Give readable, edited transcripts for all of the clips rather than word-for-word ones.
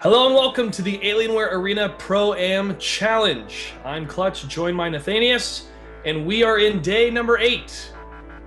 Hello and welcome to the Alienware Arena Pro-Am Challenge. I'm Clutch, joined by Nathanias, and we are in day number 8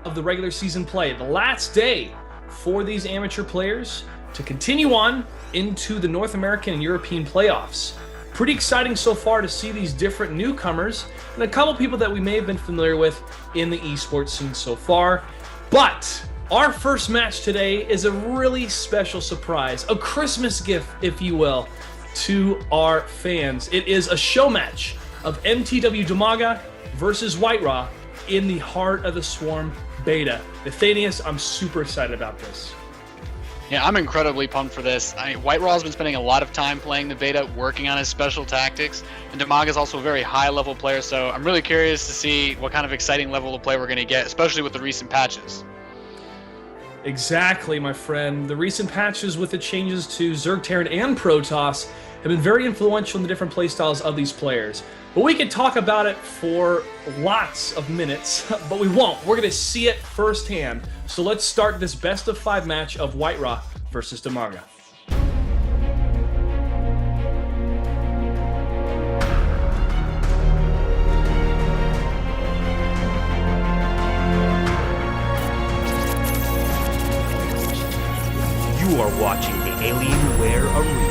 of the regular season play. The last day for these amateur players to continue on into the North American and European playoffs. Pretty exciting so far to see these different newcomers and a couple people that we may have been familiar with in the esports scene so far. But our first match today is a really special surprise, a Christmas gift, if you will, to our fans. It is a show match of mTwDimaga versus Whitra in the Heart of the Swarm beta. Nathanias, I'm super excited about this. Yeah, I'm incredibly pumped for this. Whitera's been spending a lot of time playing the beta, working on his special tactics, and Dimaga is also a very high-level player, so I'm really curious to see what kind of exciting level of play we're going to get, especially with the recent patches. Exactly, my friend. The recent patches with the changes to Zerg Terran and Protoss have been very influential in the different playstyles of these players. But we could talk about it for lots of minutes, but we won't. We're going to see it firsthand. So let's start this best of 5 match of Whitra versus Dimaga. You are watching the Alienware Arena.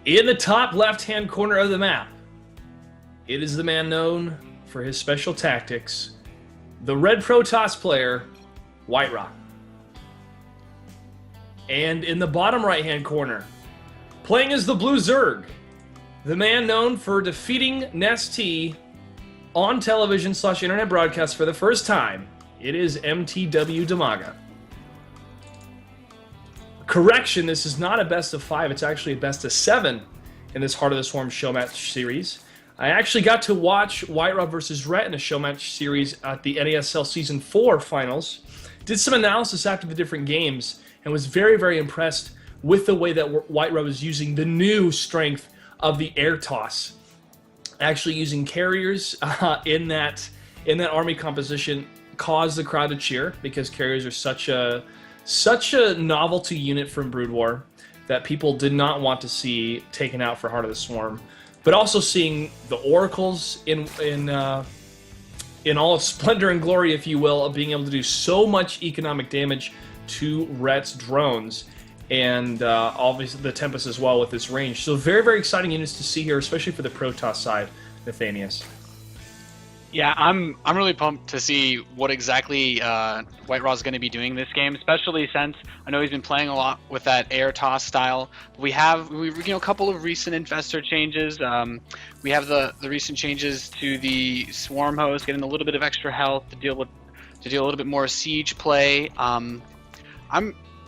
In the top left-hand corner of the map, it is the man known for his special tactics, the red Protoss player, WhiteRa. And in the bottom right-hand corner, playing as the blue Zerg, the man known for defeating Nest-T on television/internet broadcast for the first time, it is mTwDimaga. Correction, this is not a best of 5, it's actually a best of 7 in this Heart of the Swarm Showmatch series. I actually got to watch WhiteRa versus Ret in a Showmatch series at the NASL Season 4 finals. Did some analysis after the different games and was very, very impressed with the way that WhiteRa was using the new strength of the air toss. Actually using carriers in that army composition caused the crowd to cheer because carriers are such a novelty unit from Brood War that people did not want to see taken out for Heart of the Swarm. But also seeing the oracles in all of splendor and glory, if you will, of being able to do so much economic damage to Ret's drones, and obviously the Tempest as well with this range. So very, very exciting units to see here, especially for the Protoss side, Nathanias. Yeah, I'm really pumped to see what exactly Whitera is going to be doing this game, especially since I know he's been playing a lot with that air toss style. We have a couple of recent investor changes. We have the recent changes to the Swarm host, getting a little bit of extra health to deal a little bit more siege play. I'm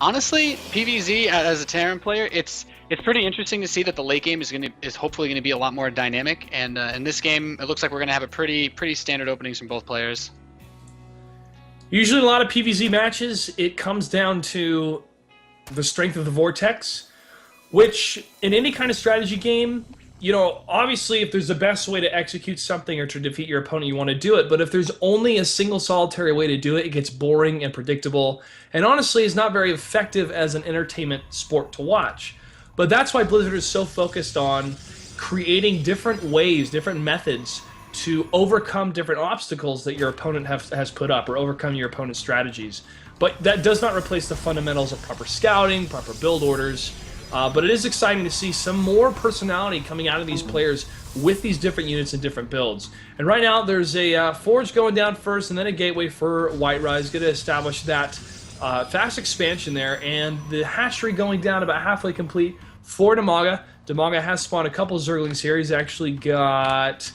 honestly, PvZ as a Terran player, it's pretty interesting to see that the late game is hopefully going to be a lot more dynamic, and in this game it looks like we're going to have a pretty standard openings from both players. Usually a lot of PvZ matches, it comes down to the strength of the Vortex, which in any kind of strategy game, you know, obviously if there's the best way to execute something or to defeat your opponent, you want to do it. But if there's only a single solitary way to do it, it gets boring and predictable. And honestly, it's not very effective as an entertainment sport to watch. But that's why Blizzard is so focused on creating different ways, different methods to overcome different obstacles that your opponent has put up or overcome your opponent's strategies. But that does not replace the fundamentals of proper scouting, proper build orders. But it is exciting to see some more personality coming out of these players with these different units and different builds. And right now, there's a Forge going down first and then a Gateway for WhiteRa. He's going to establish that fast expansion there, and the hatchery going down about halfway complete for Dimaga. Dimaga has spawned a couple Zerglings here. He's actually got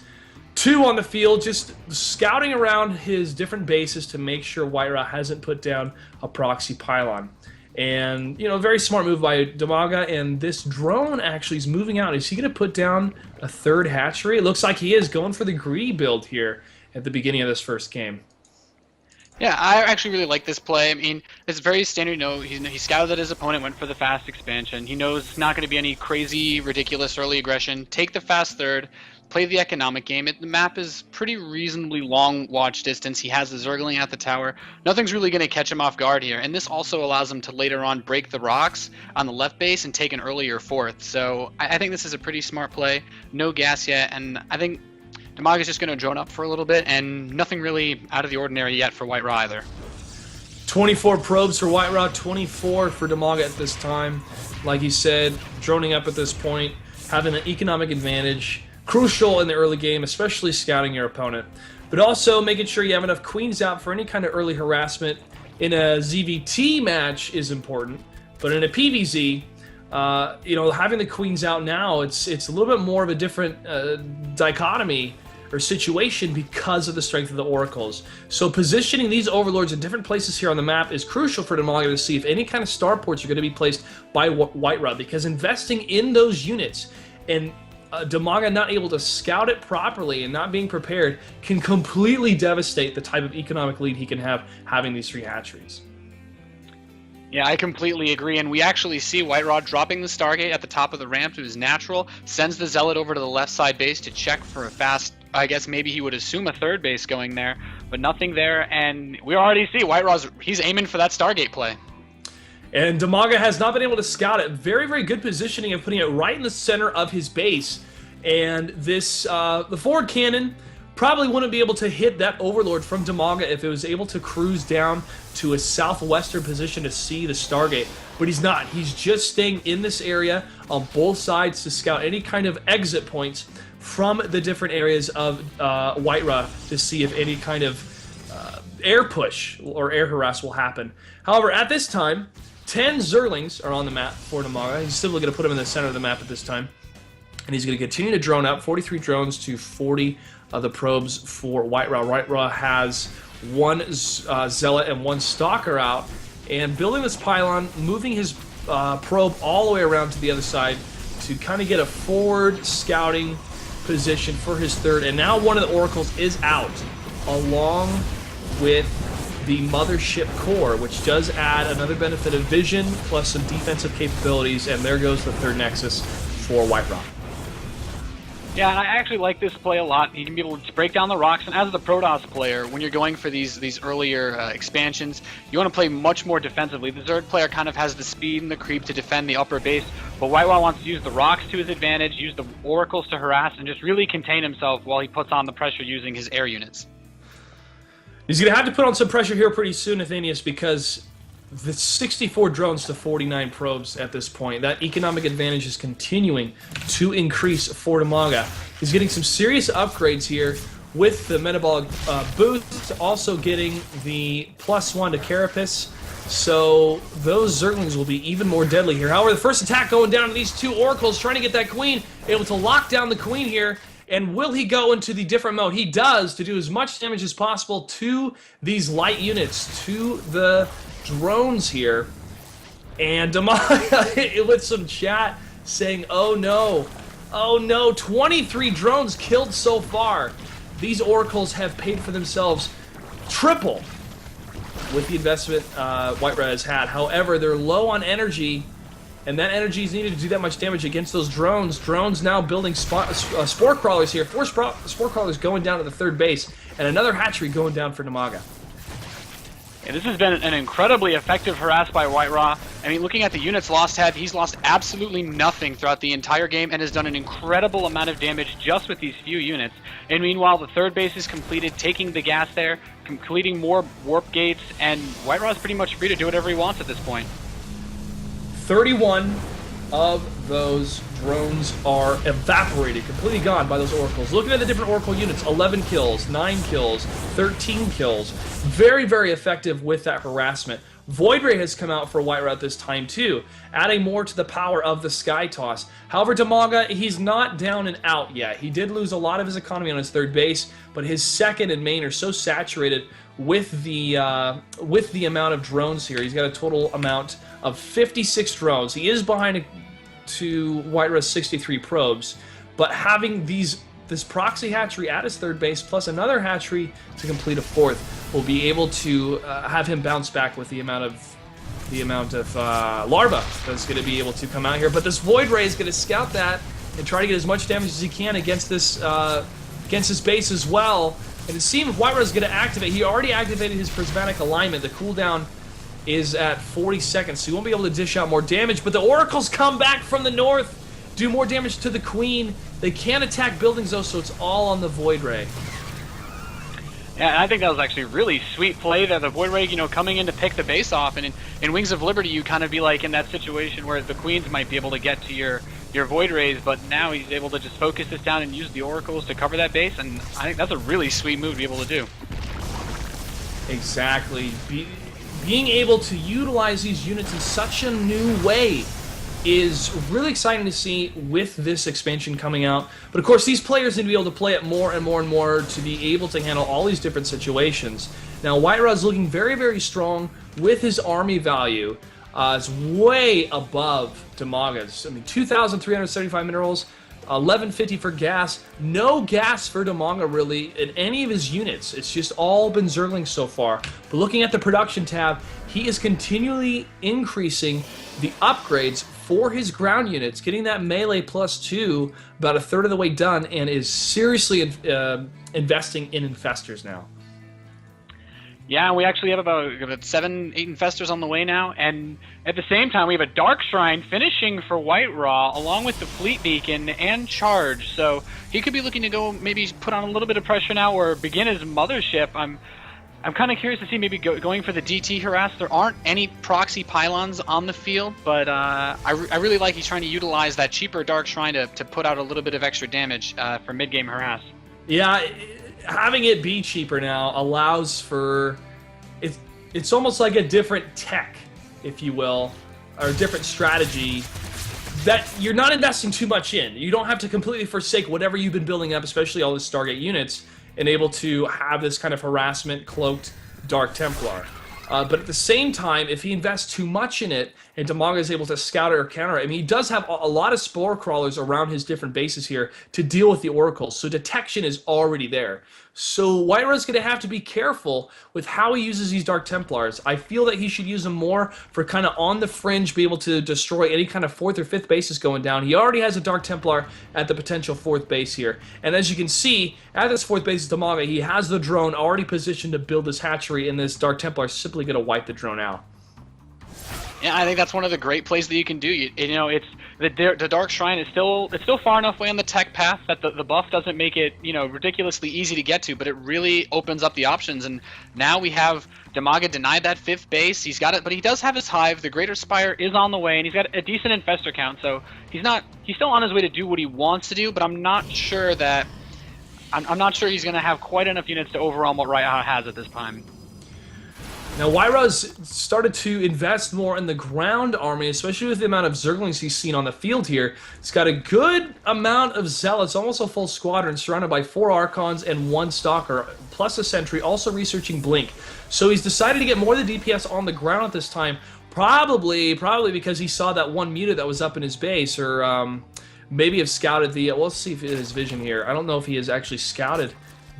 2 on the field, just scouting around his different bases to make sure WhiteRa hasn't put down a proxy pylon. And, you know, very smart move by Dimaga, and this drone actually is moving out. Is he going to put down a 3rd hatchery? It looks like he is going for the greedy build here at the beginning of this first game. Yeah, I actually really like this play. I mean, it's very standard. He scouted his opponent, went for the fast expansion. He knows it's not going to be any crazy, ridiculous early aggression. Take the fast third, play the economic game. The map is pretty reasonably long watch distance. He has the Zergling at the tower. Nothing's really going to catch him off guard here, and this also allows him to later on break the rocks on the left base and take an earlier fourth. So I think this is a pretty smart play. No gas yet, and I think Dimaga's just going to drone up for a little bit, and nothing really out of the ordinary yet for WhiteRa either. 24 probes for WhiteRa, 24 for Dimaga at this time. Like you said, droning up at this point, having an economic advantage, crucial in the early game, especially scouting your opponent. But also making sure you have enough queens out for any kind of early harassment in a ZVT match is important. But in a PvZ, having the queens out now, it's a little bit more of a different dichotomy or situation because of the strength of the oracles. So positioning these overlords in different places here on the map is crucial for Dimaga to see if any kind of starports are going to be placed by WhiteRa, because investing in those units and Dimaga not able to scout it properly and not being prepared can completely devastate the type of economic lead he can have having these 3 hatcheries. Yeah, I completely agree, and we actually see WhiteRa dropping the Stargate at the top of the ramp to his natural, sends the Zealot over to the left side base to check for a fast, I guess maybe he would assume a third base going there, but nothing there, and we already see he's aiming for that Stargate play. And Dimaga has not been able to scout it. Very, very good positioning of putting it right in the center of his base, and this, the forward cannon probably wouldn't be able to hit that Overlord from Dimaga if it was able to cruise down to a southwestern position to see the Stargate. But he's not. He's just staying in this area on both sides to scout any kind of exit points from the different areas of WhiteRa to see if any kind of air push or air harass will happen. However, at this time, 10 Zerlings are on the map for Dimaga. He's simply going to put them in the center of the map at this time. And he's going to continue to drone up, 43 drones to 40 of the probes for WhiteRa. WhiteRa has 1 Zealot and 1 Stalker out, and building this pylon, moving his probe all the way around to the other side to kind of get a forward scouting position for his third. And now one of the oracles is out, along with the mothership core, which does add another benefit of vision plus some defensive capabilities, and there goes the third nexus for WhiteRa. Yeah, and I actually like this play a lot. You can be able to break down the rocks, and as the Protoss player, when you're going for these earlier expansions, you want to play much more defensively. The Zerg player kind of has the speed and the creep to defend the upper base, but WhiteRa wants to use the rocks to his advantage, use the oracles to harass, and just really contain himself while he puts on the pressure using his air units. He's going to have to put on some pressure here pretty soon, Nathanias, because the 64 drones to 49 probes at this point. That economic advantage is continuing to increase for Dimaga. He's getting some serious upgrades here with the metabolic boost, also getting the +1 to Carapace. So those Zerglings will be even more deadly here. However, the first attack going down to these 2 oracles, trying to get that queen, able to lock down the queen here. And will he go into the different mode? He does, to do as much damage as possible to these light units, to the drones here. And Dimaga with some chat saying, oh no, 23 drones killed so far. These oracles have paid for themselves triple with the investment WhiteRa has had. However, they're low on energy, and that energy is needed to do that much damage against those drones. Drones now building spore crawlers here. 4 spore crawlers going down to the third base, and another hatchery going down for Dimaga. And this has been an incredibly effective harass by WhiteRa. I mean, looking at the units he's lost absolutely nothing throughout the entire game and has done an incredible amount of damage just with these few units. And meanwhile, the third base is completed, taking the gas there, completing more warp gates, and WhiteRa is pretty much free to do whatever he wants at this point. 31 of those drones are evaporated, completely gone by those oracles. Looking at the different oracle units, 11 kills, 9 kills, 13 kills. Very, very effective with that harassment. WhiteRa has come out for WhiteRa at this time too, adding more to the power of the Sky Toss. However, Dimaga, he's not down and out yet. He did lose a lot of his economy on his third base, but his second and main are so saturated with the amount of drones here. He's got a total amount of 56 drones. He is behind to WhiteRa's 63 probes, but having this proxy hatchery at his third base plus another hatchery to complete a fourth will be able to have him bounce back with the amount of larva that's going to be able to come out here. But this WhiteRa is going to scout that and try to get as much damage as he can against this base as well. And it seems Whitra is going to activate. He already activated his prismatic alignment. The cooldown is at 40 seconds, so he won't be able to dish out more damage. But the oracles come back from the north, do more damage to the queen. They can't attack buildings though, so it's all on the Void Ray. Yeah, and I think that was actually really sweet play there. The Void Ray, you know, coming in to pick the base off, and in Wings of Liberty, you kind of be like in that situation where the queens might be able to get to your Void Rays, but now he's able to just focus this down and use the oracles to cover that base, and I think that's a really sweet move to be able to do. Exactly. Being able to utilize these units in such a new way is really exciting to see with this expansion coming out. But of course, these players need to be able to play it more and more and more to be able to handle all these different situations. Now, WhiteRa is looking very, very strong with his army value. It's way above Dimaga's. I mean, 2,375 minerals, 1,150 for gas. No gas for Dimaga, really, in any of his units. It's just all been Zerglings so far. But looking at the production tab, he is continually increasing the upgrades for his ground units, getting that melee +2 about a third of the way done, and is seriously investing in infestors now. Yeah, we actually have about 7, 8 infestors on the way now, and at the same time we have a Dark Shrine finishing for WhiteRa, along with the Fleet Beacon and Charge, so he could be looking to go maybe put on a little bit of pressure now or begin his mothership. I'm kind of curious to see maybe going for the DT harass. There aren't any proxy pylons on the field, but I really like he's trying to utilize that cheaper Dark Shrine to put out a little bit of extra damage for mid-game harass. Yeah, having it be cheaper now allows for... It's almost like a different tech, if you will, or a different strategy that you're not investing too much in. You don't have to completely forsake whatever you've been building up, especially all the Stargate units, and able to have this kind of harassment cloaked Dark Templar. But at the same time, if he invests too much in it, and Dimaga is able to scout it or counter it, I mean, he does have a lot of Spore Crawlers around his different bases here to deal with the Oracles, so detection is already there. So WhiteRa's going to have to be careful with how he uses these Dark Templars. I feel that he should use them more for kind of on the fringe, be able to destroy any kind of 4th or 5th bases going down. He already has a Dark Templar at the potential 4th base here. And as you can see, at this 4th base is Dimaga. He has the drone already positioned to build this hatchery, and this Dark Templar is simply going to wipe the drone out. Yeah, I think that's one of the great plays that you can do. You know, it's the Dark Shrine is still far enough away on the tech path that the buff doesn't make it, you know, ridiculously easy to get to, but it really opens up the options. And now we have Dimaga denied that 5th base. He's got it, but he does have his hive. The Greater Spire is on the way, and he's got a decent infestor count. So he's still on his way to do what he wants to do. But I'm not sure that I'm not sure he's going to have quite enough units to overwhelm what WhiteRa has at this time. Now, WhiteRa's started to invest more in the ground army, especially with the amount of Zerglings he's seen on the field here. He's got a good amount of Zealots, almost a full squadron, surrounded by 4 Archons and 1 Stalker, plus a Sentry, also researching Blink. So he's decided to get more of the DPS on the ground at this time, probably because he saw that 1 mutant that was up in his base, or maybe have scouted the... Well, let's see if it is vision here. I don't know if he has actually scouted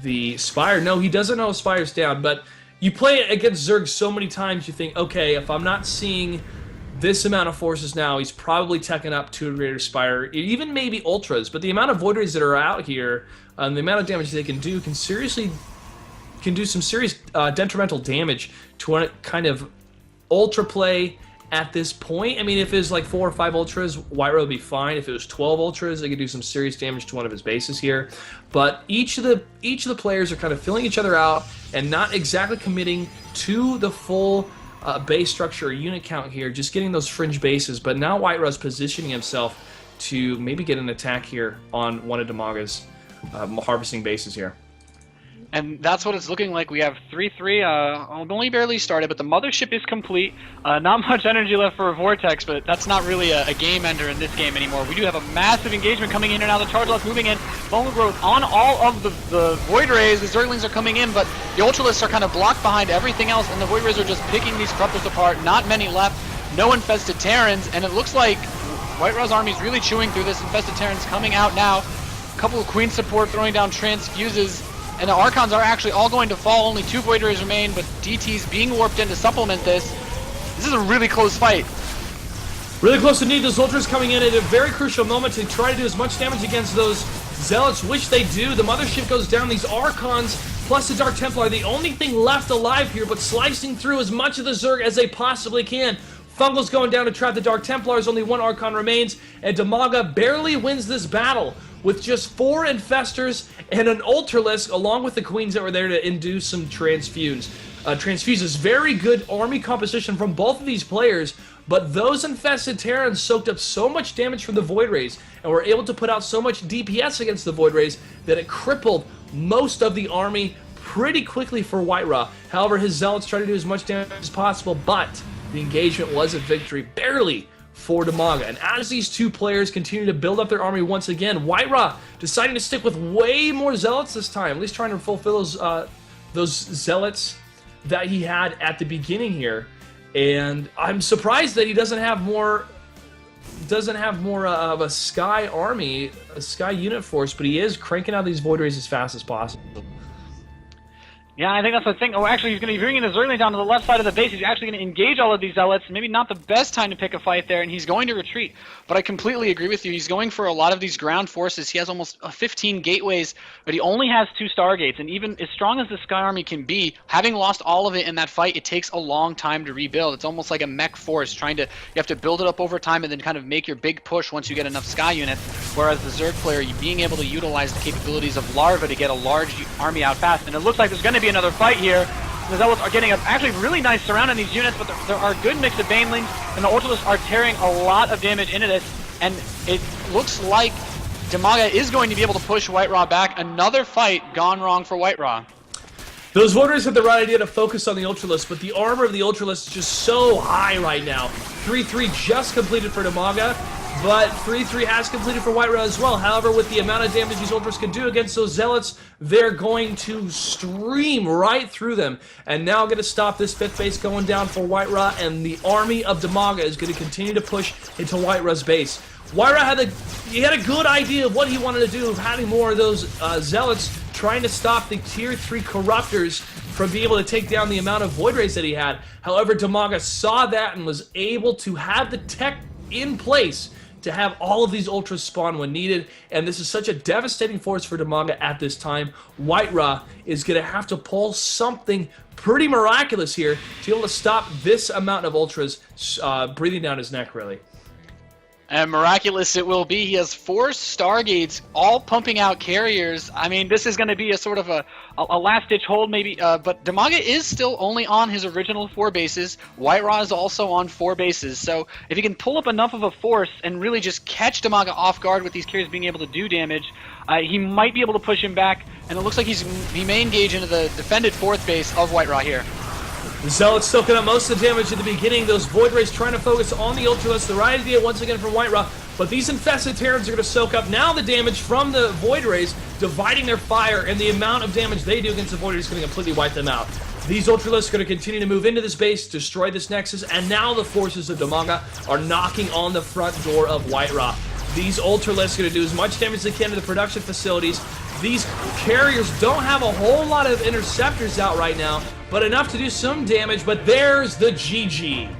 the Spire. No, he doesn't know Spire's down, but... You play against Zerg so many times, you think, okay, if I'm not seeing this amount of forces now, he's probably teching up to a Greater Spire, even maybe Ultras. But the amount of Void Rays that are out here, the amount of damage they can do, can do some serious detrimental damage to a kind of Ultra play at this point. I mean, if it was like 4 or 5 Ultras, WhiteRa would be fine. If it was 12 Ultras, they could do some serious damage to one of his bases here. But each of the players are kind of filling each other out and not exactly committing to the full base structure or unit count here, just getting those fringe bases. But now WhiteRa's positioning himself to maybe get an attack here on one of Dimaga's harvesting bases here. And that's what it's looking like. We have 3-3, only barely started, but the mothership is complete. Not much energy left for a Vortex, but that's not really a game ender in this game anymore. We do have a massive engagement coming in, and now the Charge Lots moving in. Bone Growth on all of the Void Rays. The Zerglings are coming in, but the Ultralists are kind of blocked behind everything else, and the Void Rays are just picking these Corruptors apart. Not many left. No infested Terrans, and it looks like WhiteRa's army is really chewing through this. Infested Terrans coming out now. A couple of Queen support throwing down Transfuses. And the Archons are actually all going to fall. Only 2 Void Rays remain, but DT's being warped in to supplement this. This is a really close fight. Really close to need. Those Ultras coming in at a very crucial moment to try to do as much damage against those Zealots, which they do. The Mothership goes down. These Archons plus the Dark Templar are the only thing left alive here, but slicing through as much of the Zerg as they possibly can. Fungal's going down to trap the Dark Templars. Only one Archon remains, and Dimaga barely wins this battle with just 4 Infestors and an Ultralisk, along with the Queens that were there to induce some Transfuses. Transfuses, very good army composition from both of these players, but those Infested Terrans soaked up so much damage from the Void Rays and were able to put out so much DPS against the Void Rays that it crippled most of the army pretty quickly for Whitra. However, his Zealots tried to do as much damage as possible, but the engagement was a victory, barely, for Dimaga. And as these two players continue to build up their army once again, Whitra deciding to stick with way more Zealots this time, at least trying to fulfill those Zealots that he had at the beginning here. And I'm surprised that he doesn't have more of a Sky army, a Sky unit force, but he is cranking out these Void Rays as fast as possible. Yeah, I think that's the thing. Oh, actually, he's going to be bringing his Zergling down to the left side of the base. He's actually going to engage all of these Zealots. Maybe not the best time to pick a fight there, and he's going to retreat. But I completely agree with you. He's going for a lot of these ground forces. He has almost 15 gateways, but he only has 2 Stargates. And even as strong as the Sky Army can be, having lost all of it in that fight, it takes a long time to rebuild. It's almost like a mech force. You have to build it up over time and then kind of make your big push once you get enough Sky units. Whereas the Zerg player, being able to utilize the capabilities of Larva to get a large army out fast. And it looks like there's going to be another fight here. The Zealots are getting actually really nice surround on these units, but there are a good mix of Banelings, and the Ultralists are tearing a lot of damage into this, and it looks like Dimaga is going to be able to push Whitra back. Another fight gone wrong for Whitra. Those voters had the right idea to focus on the Ultralisk, but the armor of the Ultralisk is just so high right now. 3-3 just completed for Dimaga, but 3-3 has completed for Whitra as well. However, with the amount of damage these Ultras can do against those Zealots, they're going to stream right through them. And now going to stop this 5th base going down for Whitra, and the army of Dimaga is going to continue to push into Whitra's base. Whitra had a good idea of what he wanted to do, of having more of those Zealots trying to stop the Tier 3 Corruptors from being able to take down the amount of Void Rays that he had. However, Dimaga saw that and was able to have the tech in place to have all of these Ultras spawn when needed, and this is such a devastating force for Dimaga at this time. Whitra is going to have to pull something pretty miraculous here to be able to stop this amount of Ultras breathing down his neck, really. And miraculous it will be. He has 4 Stargates, all pumping out carriers. I mean, this is going to be a sort of a last-ditch hold, maybe. But Dimaga is still only on his original 4 bases. Whitra is also on 4 bases. So if he can pull up enough of a force and really just catch Dimaga off guard with these carriers being able to do damage, he might be able to push him back. And it looks like he may engage into the defended 4th base of Whitra here. The Zealots soaking up most of the damage at the beginning. Those Void Rays trying to focus on the Ultralisk. The right idea once again from Whitra. But these Infested Terrans are going to soak up now the damage from the Void Rays, dividing their fire, and the amount of damage they do against the Void Rays is going to completely wipe them out. These Ultralisks are going to continue to move into this base, destroy this Nexus, and now the forces of Dimaga are knocking on the front door of Whitra. These Ultralisks are going to do as much damage as they can to the production facilities. These carriers don't have a whole lot of interceptors out right now, but enough to do some damage, but there's the GG.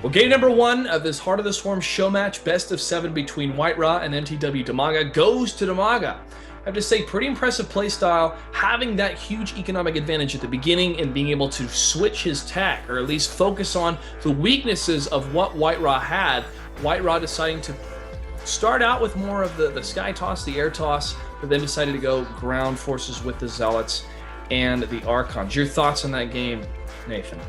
Well, game number 1 of this Heart of the Swarm show match, best of 7 between Whitra and mTwDimaga, goes to Dimaga. I have to say, pretty impressive playstyle, having that huge economic advantage at the beginning and being able to switch his tech, or at least focus on the weaknesses of what Whitra had. Whitra deciding to start out with more of the Sky Toss, the Air Toss, but then decided to go ground forces with the Zealots and the Archons. Your thoughts on that game, Nathan?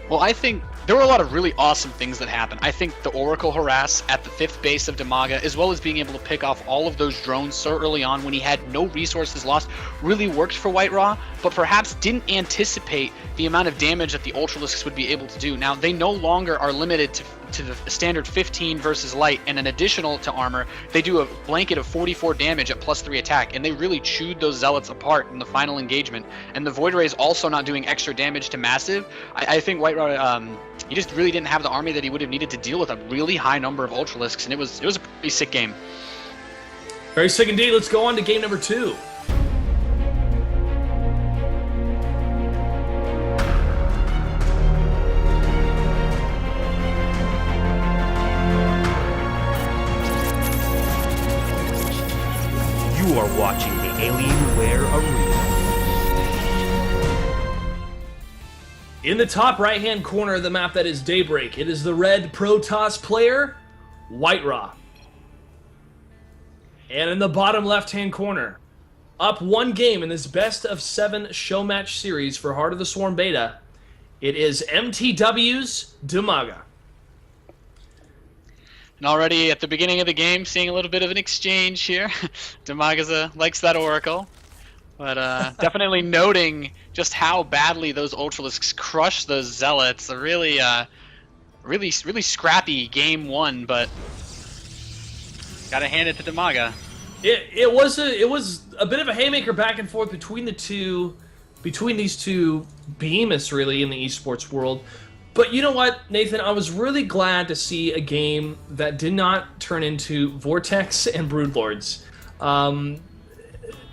Well, I think there were a lot of really awesome things that happened. I think the Oracle Harass at the 5th base of Dimaga, as well as being able to pick off all of those drones so early on when he had no resources lost, really worked for Whitra, but perhaps didn't anticipate the amount of damage that the Ultralisks would be able to do. Now, they no longer are limited to the standard 15 versus light and an additional to armor. They do a blanket of 44 damage at +3 attack, and they really chewed those Zealots apart in the final engagement. And the Void Ray is also not doing extra damage to massive. I think Whitra, he just really didn't have the army that he would have needed to deal with a really high number of Ultralisks, and it was a pretty sick game. Very sick indeed. Let's go on to game number 2. In the top right-hand corner of the map, that is Daybreak. It is the red Protoss player, WhiteRa. And in the bottom left-hand corner, up one game in this best of 7 Showmatch series for Heart of the Swarm Beta, it is mTw's Dimaga. And already at the beginning of the game, seeing a little bit of an exchange here. Dimagaza likes that Oracle. But definitely noting just how badly those Ultralisks crush those Zealots. A really, really scrappy game one, but gotta hand it to Dimaga. It was a bit of a haymaker back and forth between these two behemoths really in the esports world. But you know what, Nathan? I was really glad to see a game that did not turn into Vortex and Broodlords.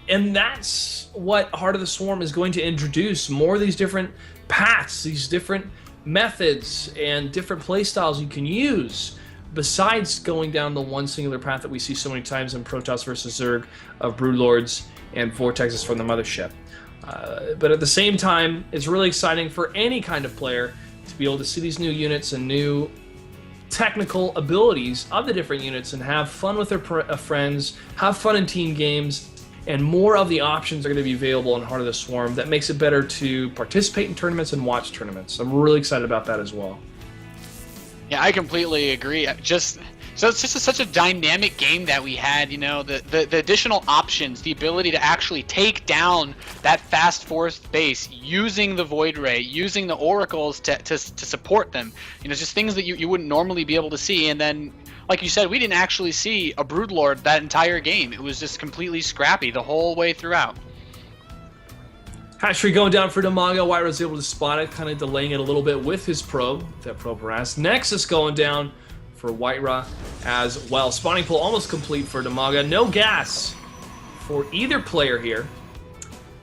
And that's what Heart of the Swarm is going to introduce. More of these different paths, these different methods, and different playstyles you can use, besides going down the one singular path that we see so many times in Protoss versus Zerg of Broodlords and Vortexes from the Mothership. But at the same time, it's really exciting for any kind of player to be able to see these new units and new technical abilities of the different units and have fun with their friends, have fun in team games, and more of the options are going to be available in Heart of the Swarm. That makes it better to participate in tournaments and watch tournaments. I'm really excited about that as well. Yeah, I completely agree. So it's just such a dynamic game that we had, you know, the additional options, the ability to actually take down that fast forced base using the Void Ray, using the Oracles to support them. You know, just things that you wouldn't normally be able to see. And then, like you said, we didn't actually see a Broodlord that entire game. It was just completely scrappy the whole way throughout. Hatchery going down for Dimaga. WhiteRa was able to spot it, kind of delaying it a little bit with his probe. That probe harassed. Nexus going down for WhiteRa as well. Spawning pool almost complete for Dimaga. No gas for either player here.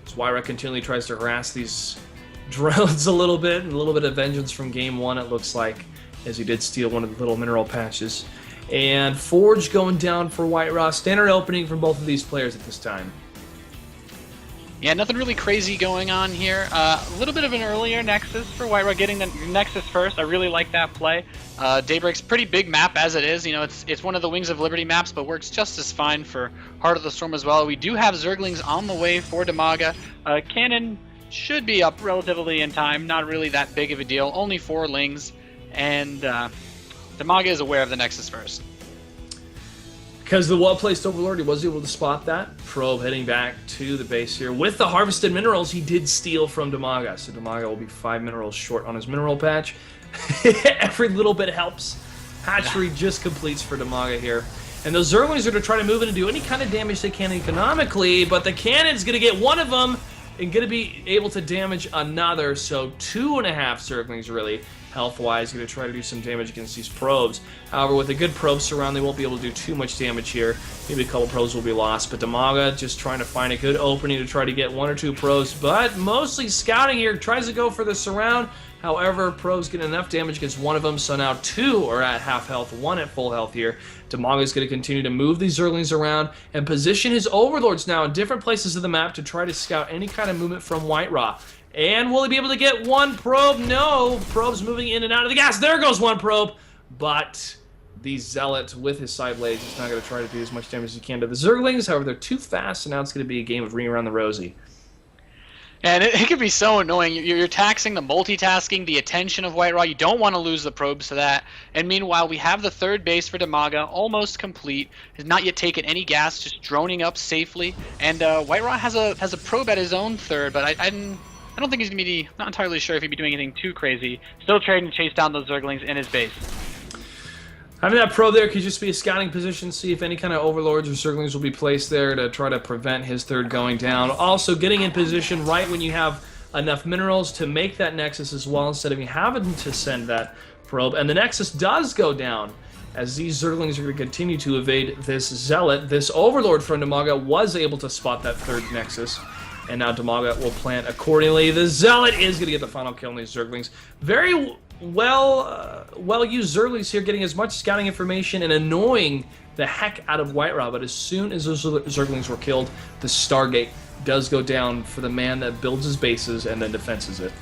As WhiteRa continually tries to harass these drones a little bit. And a little bit of vengeance from game one, it looks like, as he did steal one of the little mineral patches. And Forge going down for WhiteRa. Standard opening from both of these players at this time. Yeah, nothing really crazy going on here. A little bit of an earlier Nexus for WhiteRa, getting the Nexus first. I really like that play. Daybreak's pretty big map as it is. You know, it's one of the Wings of Liberty maps, but works just as fine for Heart of the Storm as well. We do have Zerglings on the way for Dimaga. Cannon should be up relatively in time. Not really that big of a deal. Only 4 Lings, and Dimaga is aware of the Nexus first. Because the well-placed Overlord, he was able to spot that. Probe heading back to the base here. With the harvested minerals, he did steal from Dimaga. So Dimaga will be 5 minerals short on his mineral patch. Every little bit helps. Hatchery just completes for Dimaga here. And those Zerglings are going to try to move in and do any kind of damage they can economically, but the cannon's going to get one of them and going to be able to damage another. So 2.5 Zerglings, really, health-wise, going to try to do some damage against these probes. However, with a good probe surround, they won't be able to do too much damage here. Maybe a couple probes will be lost, but Dimaga just trying to find a good opening to try to get 1 or 2 probes, but mostly scouting here, tries to go for the surround. However, probes get enough damage against one of them, so now 2 are at half health, 1 at full health here. Dimaga is going to continue to move these Zerglings around and position his Overlords now in different places of the map to try to scout any kind of movement from WhiteRa. And will he be able to get 1 probe? No. Probe's moving in and out of the gas. There goes 1 probe. But the Zealot with his side blades is not going to try to do as much damage as he can to the Zerglings. However, they're too fast, and now it's going to be a game of ring around the rosy. And it can be so annoying. You're taxing the multitasking, the attention of WhiteRa. You don't want to lose the probes to that. And meanwhile, we have the 3rd base for Dimaga, almost complete. Has not yet taken any gas, just droning up safely. And WhiteRa has a probe at his own 3rd, but I don't think he's going to be, not entirely sure if he'd be doing anything too crazy. Still trying to chase down those Zerglings in his base. Having that probe there could just be a scouting position, see if any kind of Overlords or Zerglings will be placed there to try to prevent his 3rd going down. Also, getting in position right when you have enough minerals to make that Nexus as well, instead of having to send that probe. And the Nexus does go down, as these Zerglings are going to continue to evade this Zealot. This Overlord from Dimaga was able to spot that 3rd Nexus. And now Dimaga will plant accordingly. The Zealot is going to get the final kill on these Zerglings. Very well-used Zerglings here, getting as much scouting information and annoying the heck out of WhiteRa. But as soon as those Zerglings were killed, the Stargate does go down for the man that builds his bases and then defenses it.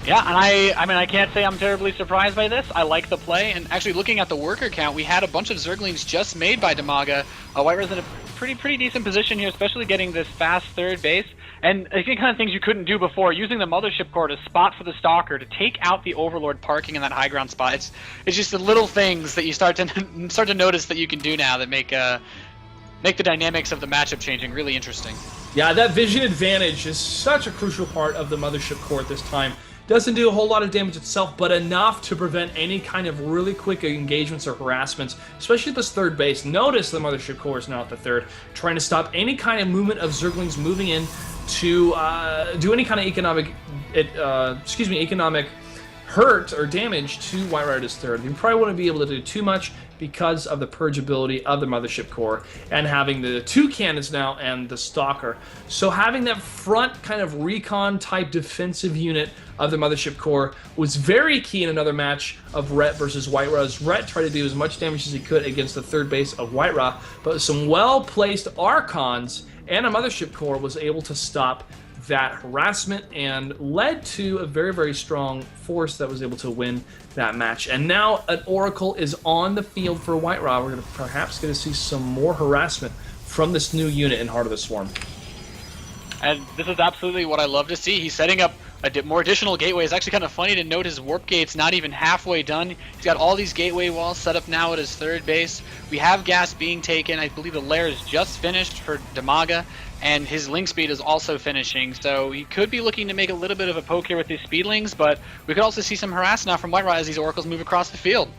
Yeah, and I mean, I can't say I'm terribly surprised by this. I like the play, and actually looking at the worker count, we had a bunch of Zerglings just made by Dimaga. WhiteRa's in a pretty decent position here, especially getting this fast third base. And I think kind of things you couldn't do before, using the Mothership Core to spot for the Stalker, to take out the Overlord parking in that high ground spot. It's just the little things that you start to notice that you can do now that make the dynamics of the matchup changing really interesting. Yeah, that vision advantage is such a crucial part of the Mothership Core at this time. Doesn't do a whole lot of damage itself, but enough to prevent any kind of really quick engagements or harassments, especially at this third base. Notice the Mothership Core is now at the third, trying to stop any kind of movement of Zerglings moving in to do any kind of economic hurt or damage to WhiteRa at his third. You probably wouldn't be able to do too much because of the purge ability of the Mothership Core and having the two cannons now and the Stalker. So having that front kind of recon type defensive unit of the Mothership Core was very key in another match of Rhett versus WhiteRa, as Rhett tried to do as much damage as he could against the third base of WhiteRa, but some well-placed Archons and a Mothership Core was able to stop that harassment and led to a very strong force that was able to win that match. And now an Oracle is on the field for WhiteRa. We're perhaps going to see some more harassment from this new unit in Heart of the Swarm. And this is absolutely what I love to see. He's setting up more additional gateways. Actually kind of funny to note his warp gate's not even halfway done. He's got all these gateway walls set up now at his third base. We have gas being taken. I believe the lair is just finished for Dimaga, and his link speed is also finishing. So he could be looking to make a little bit of a poke here with these speedlings, but we could also see some harass now from WhiteRa as these oracles move across the field.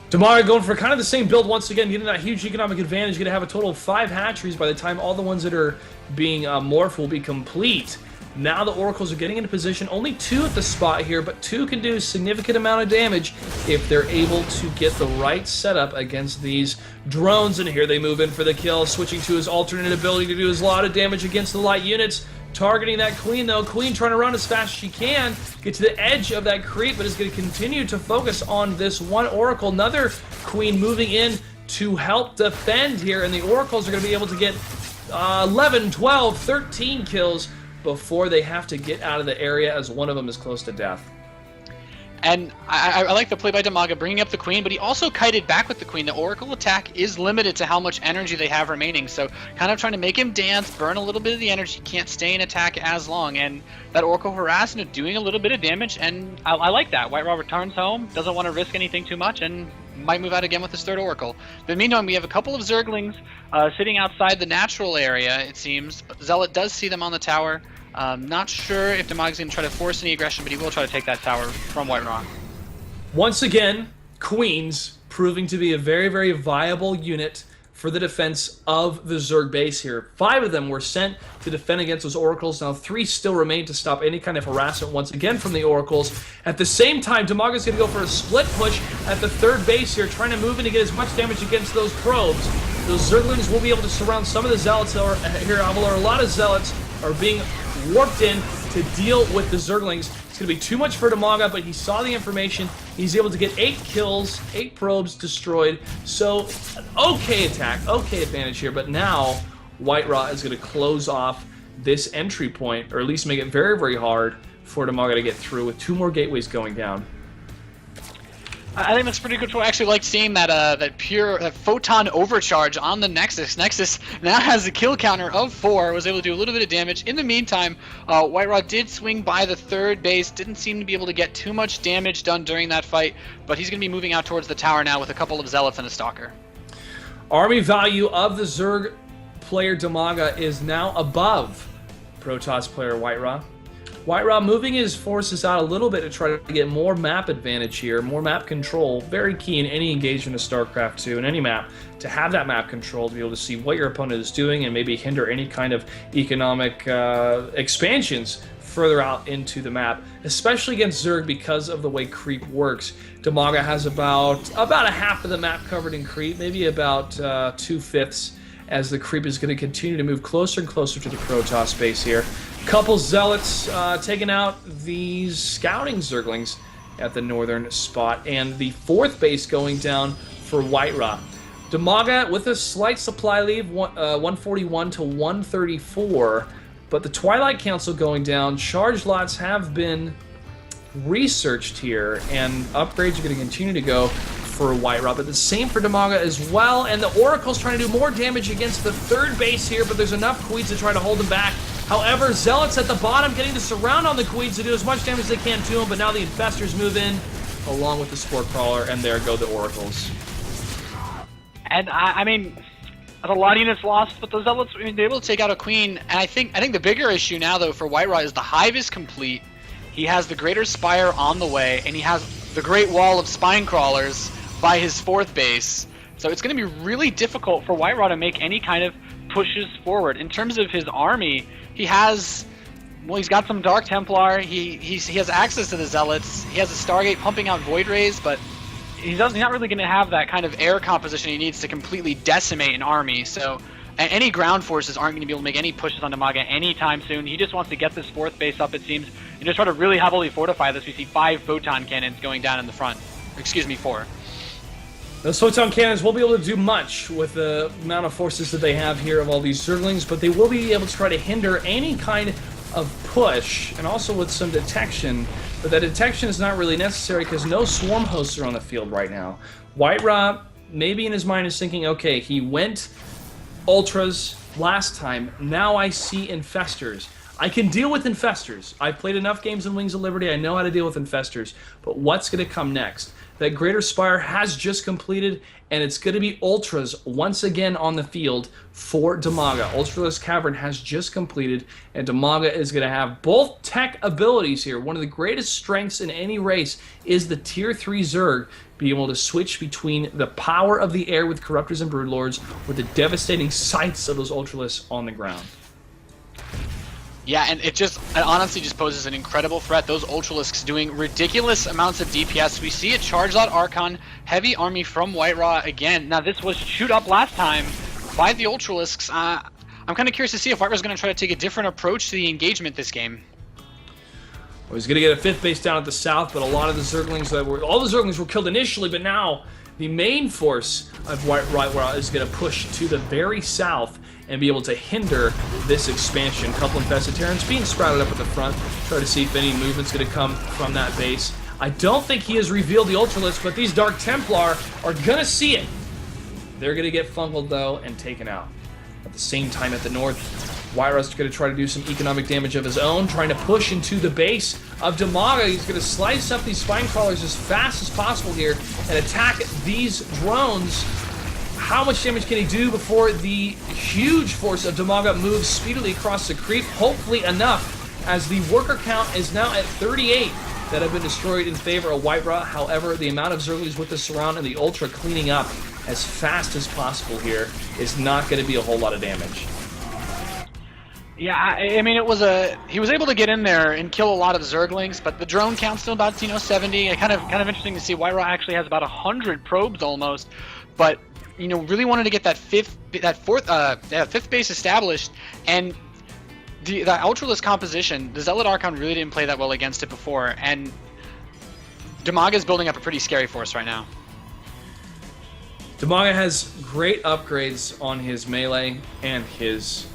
Dimaga going for kind of the same build once again, getting that huge economic advantage. Going to have a total of 5 hatcheries by the time all the ones that are being morphed will be complete. Now the Oracles are getting into position. Only 2 at the spot here, but 2 can do a significant amount of damage if they're able to get the right setup against these drones. And here they move in for the kill, switching to his alternate ability to do a lot of damage against the light units. Targeting that Queen, though. Queen trying to run as fast as she can, get to the edge of that creep, but is going to continue to focus on this one Oracle. Another Queen moving in to help defend here, and the Oracles are going to be able to get 11, 12, 13 kills before they have to get out of the area, as one of them is close to death. And I like the play by Dimaga bringing up the Queen, but he also kited back with the Queen. The Oracle attack is limited to how much energy they have remaining, so kind of trying to make him dance, burn a little bit of the energy, can't stay in attack as long, and that Oracle harass and doing a little bit of damage, and I like that. WhiteRa returns home, doesn't want to risk anything too much, and might move out again with his third Oracle. But meanwhile, we have a couple of Zerglings sitting outside the natural area, it seems. Zealot does see them on the tower. Not sure if Dimaga's going to try to force any aggression, but he will try to take that tower from WhiteRa. Once again, Queens proving to be a very viable unit for the defense of the Zerg base here. 5 of them were sent to defend against those Oracles. Now 3 still remain to stop any kind of harassment once again from the Oracles. At the same time, Dimaga's going to go for a split push at the third base here, trying to move in to get as much damage against those probes. Those Zerglings will be able to surround some of the Zealots here. A lot of Zealots are being warped in to deal with the Zerglings. It's going to be too much for Dimaga, but he saw the information. He's able to get 8 kills, 8 probes destroyed. So, okay attack, okay advantage here. But now, WhiteRa is going to close off this entry point, or at least make it very hard for Dimaga to get through with 2 more gateways going down. I think that's pretty good. I actually like seeing that pure photon overcharge on the Nexus. Nexus now has a kill counter of 4, was able to do a little bit of damage. In the meantime, WhiteRa did swing by the third base, didn't seem to be able to get too much damage done during that fight, but he's going to be moving out towards the tower now with a couple of Zealots and a Stalker. Army value of the Zerg player Dimaga is now above Protoss player WhiteRa. WhiteRa moving his forces out a little bit to try to get more map advantage here, more map control. Very key in any engagement of StarCraft 2, in any map, to have that map control, to be able to see what your opponent is doing and maybe hinder any kind of economic expansions further out into the map, especially against Zerg because of the way creep works. Dimaga has about a half of the map covered in creep, maybe about 2/5, as the creep is going to continue to move closer and closer to the Protoss base here. Couple Zealots taking out these scouting Zerglings at the northern spot, and the 4th base going down for WhiteRa. Dimaga with a slight supply lead, 141 to 134, but the Twilight Council going down. Charge lots have been researched here, and upgrades are going to continue to go for Whitra, but the same for Dimaga as well, and the Oracle's trying to do more damage against the third base here, but there's enough Queens to try to hold him back. However, Zealots at the bottom getting the surround on the Queens to do as much damage as they can to him, but now the Infestors move in along with the Spore Crawler, and there go the Oracles. And I mean, a lot of units lost, but the Zealots, I mean, they're able to take out a queen, and I think the bigger issue now, though, for Whitra is the Hive is complete. He has the Greater Spire on the way, and he has the Great Wall of Spine Crawlers by his fourth base. So it's going to be really difficult for Whitra to make any kind of pushes forward. In terms of his army, he has, well, he's got some Dark Templar, he has access to the Zealots, he has a Stargate pumping out Void Rays, but he's not really going to have that kind of air composition he needs to completely decimate an army. So any ground forces aren't going to be able to make any pushes on Dimaga anytime soon. He just wants to get this fourth base up, it seems, and just try to really heavily fortify this. We see 5 photon cannons going down in the front. Excuse me, 4. Those photon cannons won't be able to do much with the amount of forces that they have here of all these Zerglings, but they will be able to try to hinder any kind of push, and also with some detection. But that detection is not really necessary because no swarm hosts are on the field right now. Whitra, maybe in his mind, is thinking, okay, he went Ultras last time, now I see Infestors. I can deal with Infestors. I've played enough games in Wings of Liberty, I know how to deal with Infestors. But what's going to come next? That Greater Spire has just completed, and it's going to be Ultras once again on the field for Dimaga. Ultralisk Cavern has just completed, and Dimaga is going to have both tech abilities here. One of the greatest strengths in any race is the Tier 3 Zerg, being able to switch between the power of the air with Corruptors and Broodlords with the devastating sights of those Ultralisks on the ground. Yeah, and it honestly just poses an incredible threat. Those Ultralisks doing ridiculous amounts of DPS. We see a Charged Out Archon, heavy army from Whitra again. now this was shoot up last time. By the Ultralisks. I'm kind of curious to see if Whitra's going to try to take a different approach to the engagement this game. Well, he's going to get a 5th base down at the south, but a lot of the Zerglings all the Zerglings were killed initially, but now the main force of Whitra is going to push to the very south and be able to hinder this expansion. A couple Infested Terrans being sprouted up at the front. Try to see if any movement's going to come from that base. I don't think he has revealed the Ultralisk, but these Dark Templar are going to see it. They're going to get fungled, though, and taken out. At the same time, at the north, Whitra's going to try to do some economic damage of his own, trying to push into the base of Dimaga. He's going to slice up these Spine Crawlers as fast as possible here and attack these drones. How much damage can he do before the huge force of Dimaga moves speedily across the creep? Hopefully enough, as the worker count is now at 38 that have been destroyed in favor of Whitra. However, the amount of Zerglings with the surround and the Ultra cleaning up as fast as possible here is not going to be a whole lot of damage. Yeah, I mean, he was able to get in there and kill a lot of Zerglings, but the drone count's still about 70. Kind of interesting to see Whitra actually has about 100 probes almost, but really wanted to get that fifth base established, and the Ultralisk composition, the Zealot Archon really didn't play that well against it before, and Dimaga is building up a pretty scary force right now. Dimaga has great upgrades on his melee and his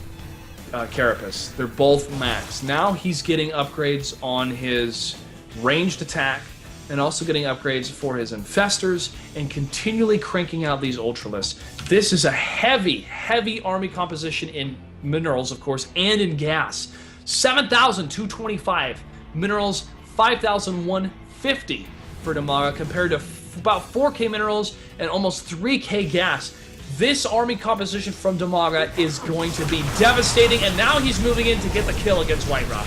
Carapace. They're both max. Now he's getting upgrades on his ranged attack and also getting upgrades for his Infestors and continually cranking out these Ultralisks. This is a heavy, heavy army composition in minerals, of course, and in gas. 7,225 minerals, 5,150 for Dimaga compared to about 4K minerals and almost 3K gas. This army composition from Dimaga is going to be devastating, and now he's moving in to get the kill against Whitra.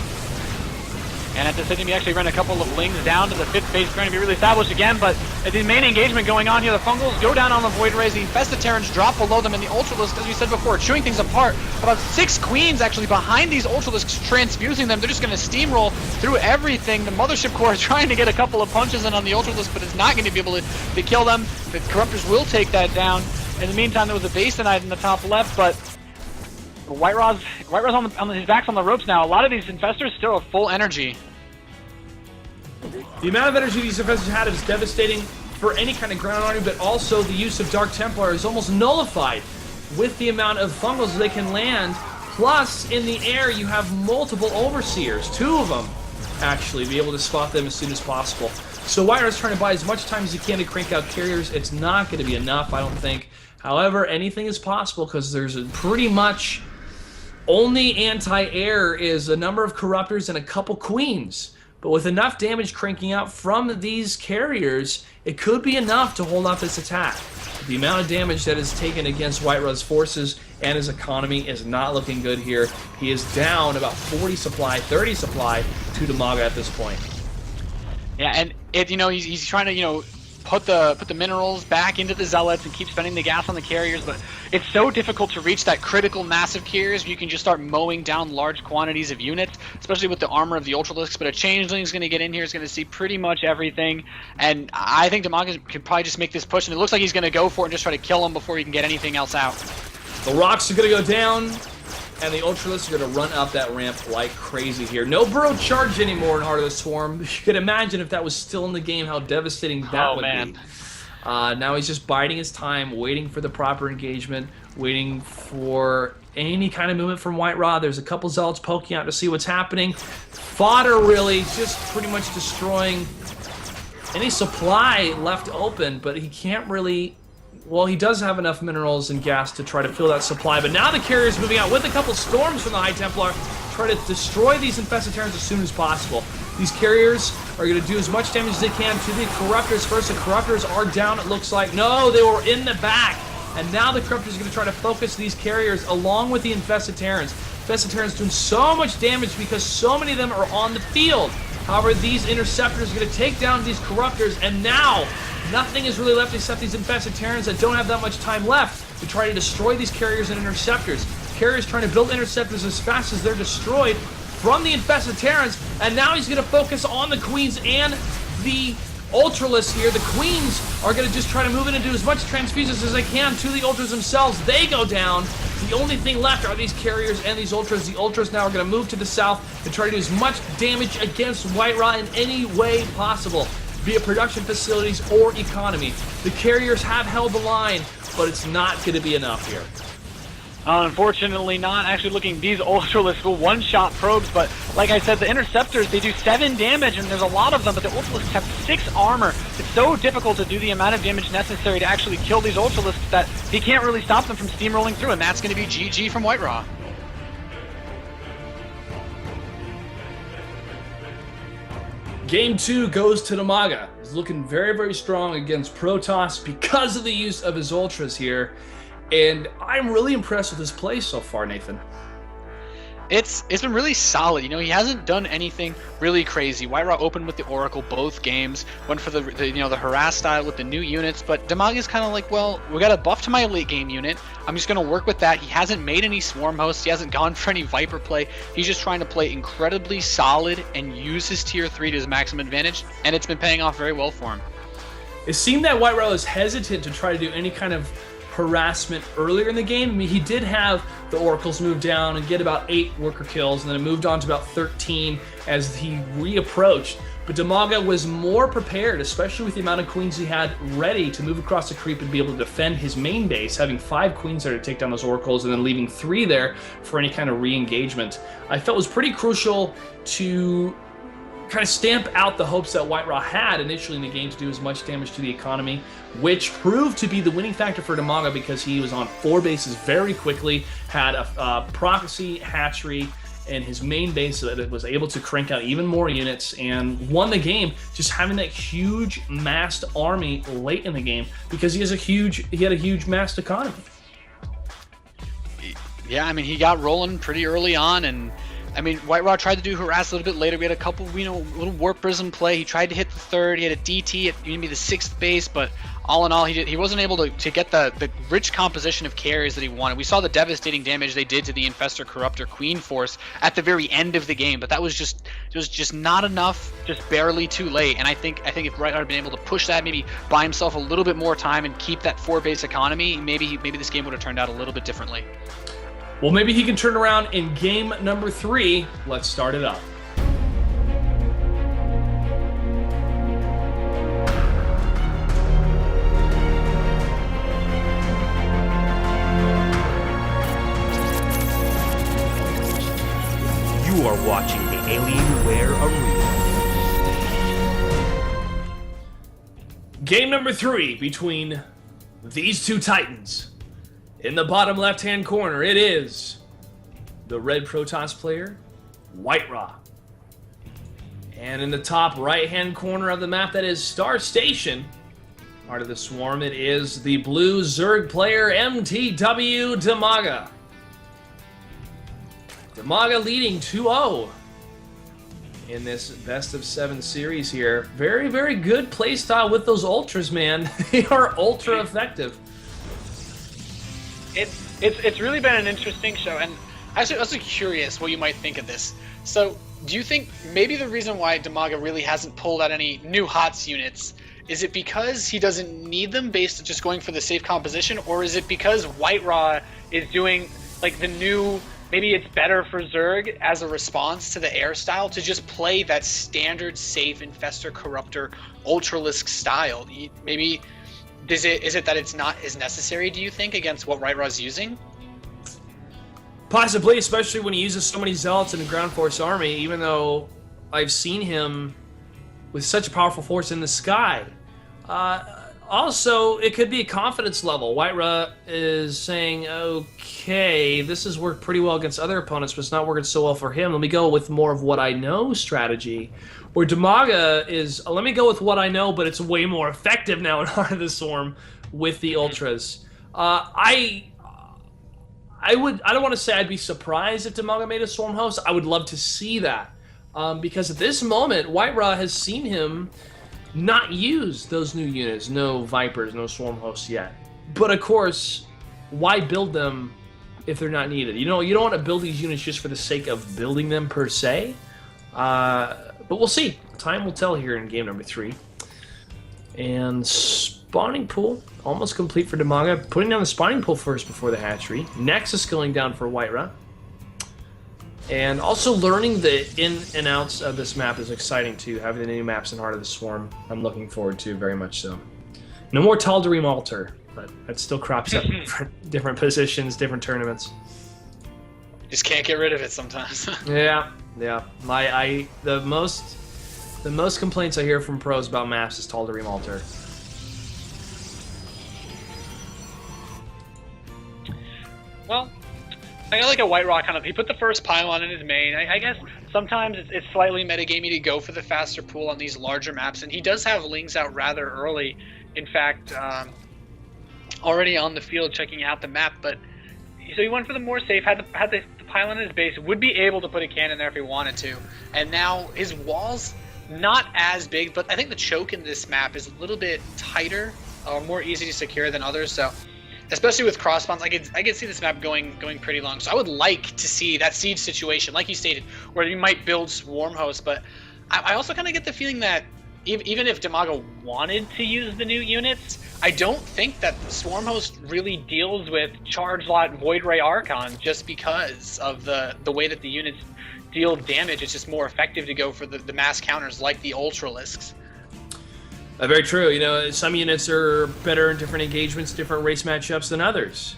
And at the city, we actually run a couple of lings down to the 5th base, trying to be really established again, but the main engagement going on here, the Fungals go down on the Void Rays, the Infested Terrans drop below them, and the Ultralisks, as we said before, chewing things apart. About 6 Queens actually behind these Ultralisks, transfusing them. They're just going to steamroll through everything. The Mothership Core is trying to get a couple of punches in on the Ultralisk, but it's not going to be able to kill them. The Corruptors will take that down. In the meantime, there was a base denied in the top left, but Whitra's on his back's on the ropes now. A lot of these Infestors still have full energy. The amount of energy these Infestors had is devastating for any kind of ground army, but also the use of Dark Templar is almost nullified with the amount of Fungals they can land. Plus, in the air, you have multiple Overseers, 2 of them, actually, be able to spot them as soon as possible. So WhiteRa's trying to buy as much time as he can to crank out carriers. It's not going to be enough, I don't think. However, anything is possible because there's pretty much only anti-air is a number of corruptors and a couple queens. But with enough damage cranking out from these carriers, it could be enough to hold off this attack. The amount of damage that is taken against WhiteRa's forces and his economy is not looking good here. He is down about 40 supply, 30 supply to Dimaga at this point. Yeah, and he's trying to put the minerals back into the zealots and keep spending the gas on the carriers, but it's so difficult to reach that critical massive carriers where you can just start mowing down large quantities of units, especially with the armor of the Ultralisks. But a Changeling is going to get in here, is going to see pretty much everything, and I think Dimaga could probably just make this push, and it looks like he's going to go for it and just try to kill him before he can get anything else out. The rocks are going to go down, and the Ultralisks are going to run up that ramp like crazy here. No burrow charge anymore in Heart of the Swarm. You could imagine if that was still in the game, how devastating that would be. Now he's just biding his time, waiting for the proper engagement, waiting for any kind of movement from WhiteRa. There's a couple zealots poking out to see what's happening. Fodder really just pretty much destroying any supply left open, but he can't really... Well, he does have enough minerals and gas to try to fill that supply, but now the carrier's moving out with a couple storms from the High Templar, try to destroy these infested Terrans as soon as possible. These carriers are going to do as much damage as they can to the Corruptors first. The Corruptors are down, it looks like. No, they were in the back. And now the Corruptors are going to try to focus these carriers along with the infested Terrans. Infested Terrans doing so much damage because so many of them are on the field. However, these Interceptors are going to take down these Corruptors, and now nothing is really left except these infested Terrans that don't have that much time left to try to destroy these carriers and interceptors. Carriers trying to build interceptors as fast as they're destroyed from the infested Terrans, and now he's going to focus on the Queens and the Ultralisks here. The Queens are going to just try to move in and do as much transfusions as they can to the Ultras themselves. They go down. The only thing left are these carriers and these Ultras. The Ultras now are going to move to the south and try to do as much damage against WhiteRa in any way possible, via production facilities or economy. The carriers have held the line, but it's not going to be enough here. Unfortunately not. Actually looking, these Ultralisks will one-shot probes, but like I said, the Interceptors, they do 7 damage, and there's a lot of them, but the Ultralisks have 6 armor. It's so difficult to do the amount of damage necessary to actually kill these Ultralisks that he can't really stop them from steamrolling through, and that's going to be GG from WhiteRa. Game 2 goes to Dimaga. He's looking very, very strong against Protoss because of the use of his Ultras here. And I'm really impressed with his play so far, Nathan. It's been really solid. He hasn't done anything really crazy. WhiteRa opened with the Oracle both games, went for the harass style with the new units, but Dimaga's kind of like, well, we got a buff to my late game unit. I'm just going to work with that. He hasn't made any swarm hosts. He hasn't gone for any Viper play. He's just trying to play incredibly solid and use his tier 3 to his maximum advantage, and it's been paying off very well for him. It seemed that WhiteRa was hesitant to try to do any kind of harassment earlier in the game. I mean, he did have the Oracles move down and get about 8 worker kills, and then it moved on to about 13 as he reapproached. But Dimaga was more prepared, especially with the amount of queens he had ready to move across the creep and be able to defend his main base, having 5 queens there to take down those Oracles and then leaving 3 there for any kind of re-engagement. I felt it was pretty crucial to kind of stamp out the hopes that WhiteRa had initially in the game to do as much damage to the economy, which proved to be the winning factor for Dimaga because he was on 4 bases very quickly, had a proxy hatchery in his main base so that it was able to crank out even more units and won the game just having that huge massed army late in the game because he had a huge massed economy. Yeah, I mean, he got rolling pretty early on, and I mean, WhiteRa tried to do harass a little bit later. We had a couple, little warp prism play. He tried to hit the 3rd. He had a DT at maybe the 6th base, but all in all, he wasn't able to get the rich composition of carriers that he wanted. We saw the devastating damage they did to the Infestor Corruptor Queen force at the very end of the game, but that was just not enough, just barely too late. And I think if WhiteRa had been able to push that, maybe buy himself a little bit more time and keep that 4 base economy, maybe this game would have turned out a little bit differently. Well, maybe he can turn around in game number 3. Let's start it up. You are watching the Alienware Arena. Game number 3 between these two titans. In the bottom left-hand corner, it is the red Protoss player, WhiteRa. And in the top right-hand corner of the map, that is Star Station. Part of the Swarm, it is the blue Zerg player, mTwDimaga. Dimaga leading 2-0 in this best of 7 series here. Very, very good playstyle with those ultras, man. They are ultra effective. It's really been an interesting show, and Actually, I was curious what you might think of this. So, do you think maybe the reason why Dimaga really hasn't pulled out any new HoTS units, is it because he doesn't need them based on just going for the safe composition, or is it because WhiteRa is doing like the new, maybe it's better for Zerg as a response to the air style to just play that standard safe Infestor Corruptor Ultralisk style? Maybe is it that it's not as necessary, do you think, against what WhiteRa's using? Possibly, especially when he uses so many Zealots in the Ground Force Army, even though I've seen him with such a powerful force in the sky. Also, it could be a confidence level. WhiteRa is saying, okay, this has worked pretty well against other opponents, but it's not working so well for him. Let me go with more of what I know strategy. Where Dimaga is, let me go with what I know, but it's way more effective now in Heart of the Swarm with the Ultras. I don't want to say I'd be surprised if Dimaga made a Swarm host. I would love to see that. Because at this moment, WhiteRa has seen him not use those new units. No Vipers, no Swarm hosts yet. But of course, why build them if they're not needed? You know, you don't want to build these units just for the sake of building them per se. But we'll see. Time will tell here in game number 3. And spawning pool, almost complete for Dimaga. Putting down the spawning pool first before the hatchery. Nexus going down for WhiteRa. And also learning the in and outs of this map is exciting too. Having the new maps in Heart of the Swarm, I'm looking forward to very much so. No more Tal'Darim Altar, but that still crops up for different positions, different tournaments. Just can't get rid of it sometimes. Yeah. The most complaints I hear from pros about maps is Tal'Darim Altar. well, I like a WhiteRa kind of. He put the first pylon in his main. I guess sometimes it's slightly metagamey to go for the faster pool on these larger maps, and he does have Lings out rather early. In fact, already on the field checking out the map. But so he went for the more safe. Had the pylon in his base. Would be able to put a cannon there if he wanted to. And now his walls not as big, but I think the choke in this map is a little bit tighter or more easy to secure than others. So. Especially with cross spawns, I could see this map going pretty long. So I would like to see that siege situation, like you stated, where you might build swarm hosts. But I also kind of get the feeling that even if Dimaga wanted to use the new units, I don't think that the swarm host really deals with charge lot Void Ray Archon just because of the way that the units deal damage. It's just more effective to go for the mass counters like the Ultralisks. Very true. You know, some units are better in different engagements, different race matchups than others.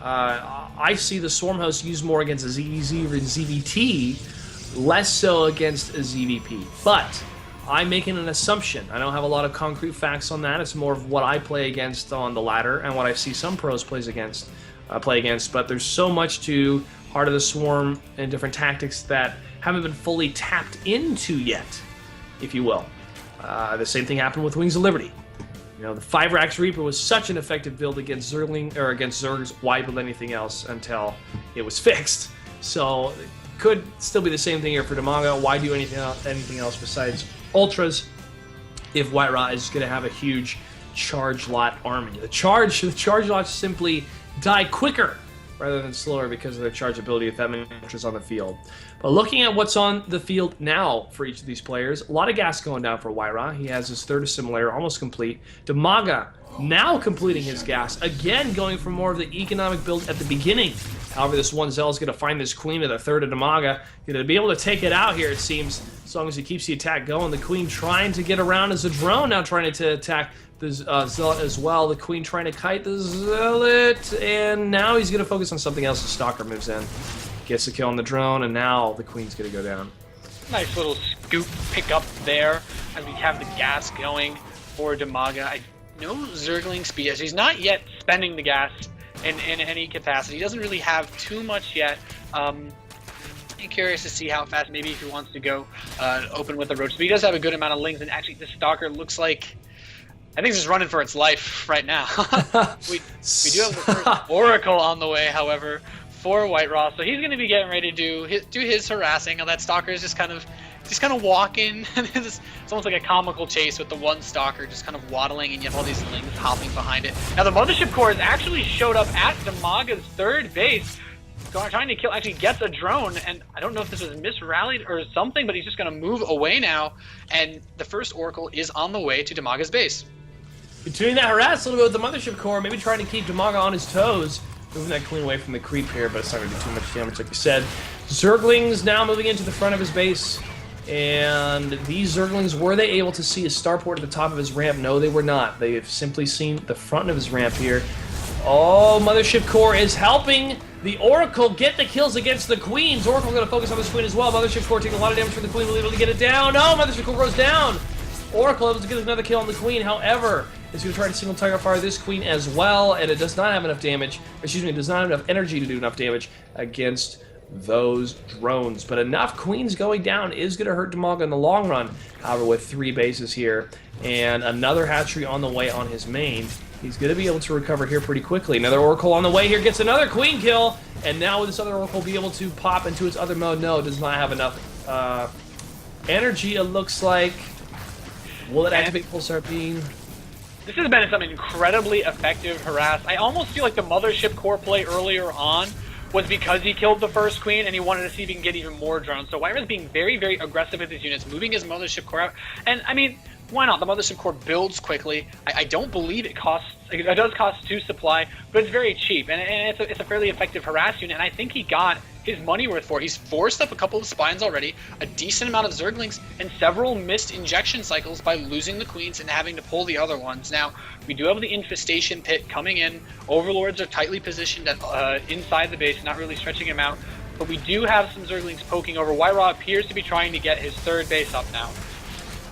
I see the Swarm host used more against a ZVZ or ZVT, less so against a ZVP. But I'm making an assumption. I don't have a lot of concrete facts on that. It's more of what I play against on the ladder and what I see some pros play against. But there's so much to Heart of the Swarm and different tactics that haven't been fully tapped into yet, if you will. The same thing happened with Wings of Liberty. You know, the 5-Rax Reaper was such an effective build against Zergs. Why build anything else until it was fixed? So it could still be the same thing here for Dimaga. Why do anything else besides Ultras if WhiteRa is going to have a huge charge lot army? The charge lots simply die quicker rather than slower because of their charge ability with that many Ultras on the field. But looking at what's on the field now for each of these players, a lot of gas going down for WhiteRa. He has his third assimilator almost complete. Dimaga now completing his gas, again going for more of the economic build at the beginning. However, this one Zell is going to find this Queen at the third of Dimaga. Going to be able to take it out here, it seems, as long as he keeps the attack going. The Queen trying to get around as a drone, now trying to attack the Zealot as well. The Queen trying to kite the Zealot, and now he's going to focus on something else as Stalker moves in. Gets the kill on the drone, and now the queen's gonna go down. Nice little scoop pickup there as we have the gas going for Dimaga. No Zergling speed, as he's not yet spending the gas in any capacity. He doesn't really have too much yet. I'm curious to see how fast, maybe if he wants to go open with the roach. But he does have a good amount of lings, and actually the Stalker looks like, I think it's running for its life right now. we do have the first Oracle on the way, however, for WhiteRa, so he's going to be getting ready to do his harassing. Now that Stalker is just kind of walking. It's almost like a comical chase with the one Stalker just kind of waddling, and you have all these lings hopping behind it. Now the Mothership Core has actually showed up at Dimaga's third base, trying to kill. Actually gets a drone, and I don't know if this was misrallied or something, but he's just going to move away now, and the first Oracle is on the way to Dimaga's base. Continuing that harass a little bit with the Mothership Core, maybe trying to keep Dimaga on his toes. Moving that queen away from the creep here, but it's not going to do too much damage, like you said. Zerglings now moving into the front of his base. And these Zerglings, were they able to see a starport at the top of his ramp? No, they were not. They have simply seen the front of his ramp here. Oh, Mothership Core is helping the Oracle get the kills against the Queens. Oracle going to focus on this Queen as well. Mothership Core taking a lot of damage from the Queen, will be able to get it down. No, Mothership Core goes down. Oracle able to get another kill on the Queen, however, is going to try to single Tiger Fire this Queen as well, and it does not have enough damage, excuse me, it does not have enough energy to do enough damage against those drones. But enough Queens going down is going to hurt Dimaga in the long run, however, with 3 bases here, and another hatchery on the way on his main. He's going to be able to recover here pretty quickly. Another Oracle on the way here, gets another Queen kill, and now with this other Oracle be able to pop into its other mode. No, it does not have enough energy, it looks like. Will it activate Pulsar Beam? This has been some incredibly effective harass. I almost feel like the Mothership Core play earlier on was because he killed the first Queen and he wanted to see if he can get even more drones. So WhiteRa's being very, very aggressive with his units, moving his Mothership Core out. And I mean, why not? The Mothership Core builds quickly. I don't believe it does cost 2 supply, but it's very cheap. And it's a fairly effective harass unit, and I think he got his money worth for it. He's forced up a couple of spines already, a decent amount of Zerglings, and several missed injection cycles by losing the Queens and having to pull the other ones. Now, we do have the Infestation Pit coming in. Overlords are tightly positioned at, inside the base, not really stretching him out. But we do have some Zerglings poking over. WhiteRa appears to be trying to get his third base up now.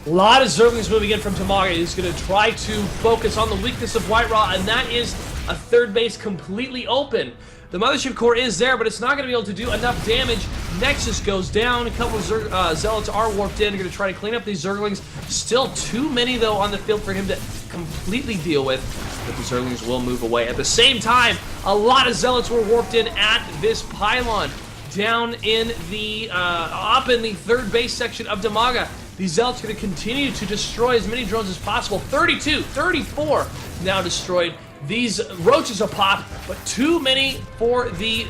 A lot of Zerglings moving in from Dimaga. He's going to try to focus on the weakness of WhiteRa, and that is a third base completely open. The Mothership Core is there, but it's not going to be able to do enough damage. Nexus goes down. A couple of Zealots are warped in. They're going to try to clean up these Zerglings. Still too many, though, on the field for him to completely deal with. But the Zerglings will move away. At the same time, a lot of Zealots were warped in at this pylon. Down in the, up in the third base section of Dimaga. These Zealots are going to continue to destroy as many drones as possible. 32, 34 now destroyed. These roaches will pop, but too many for the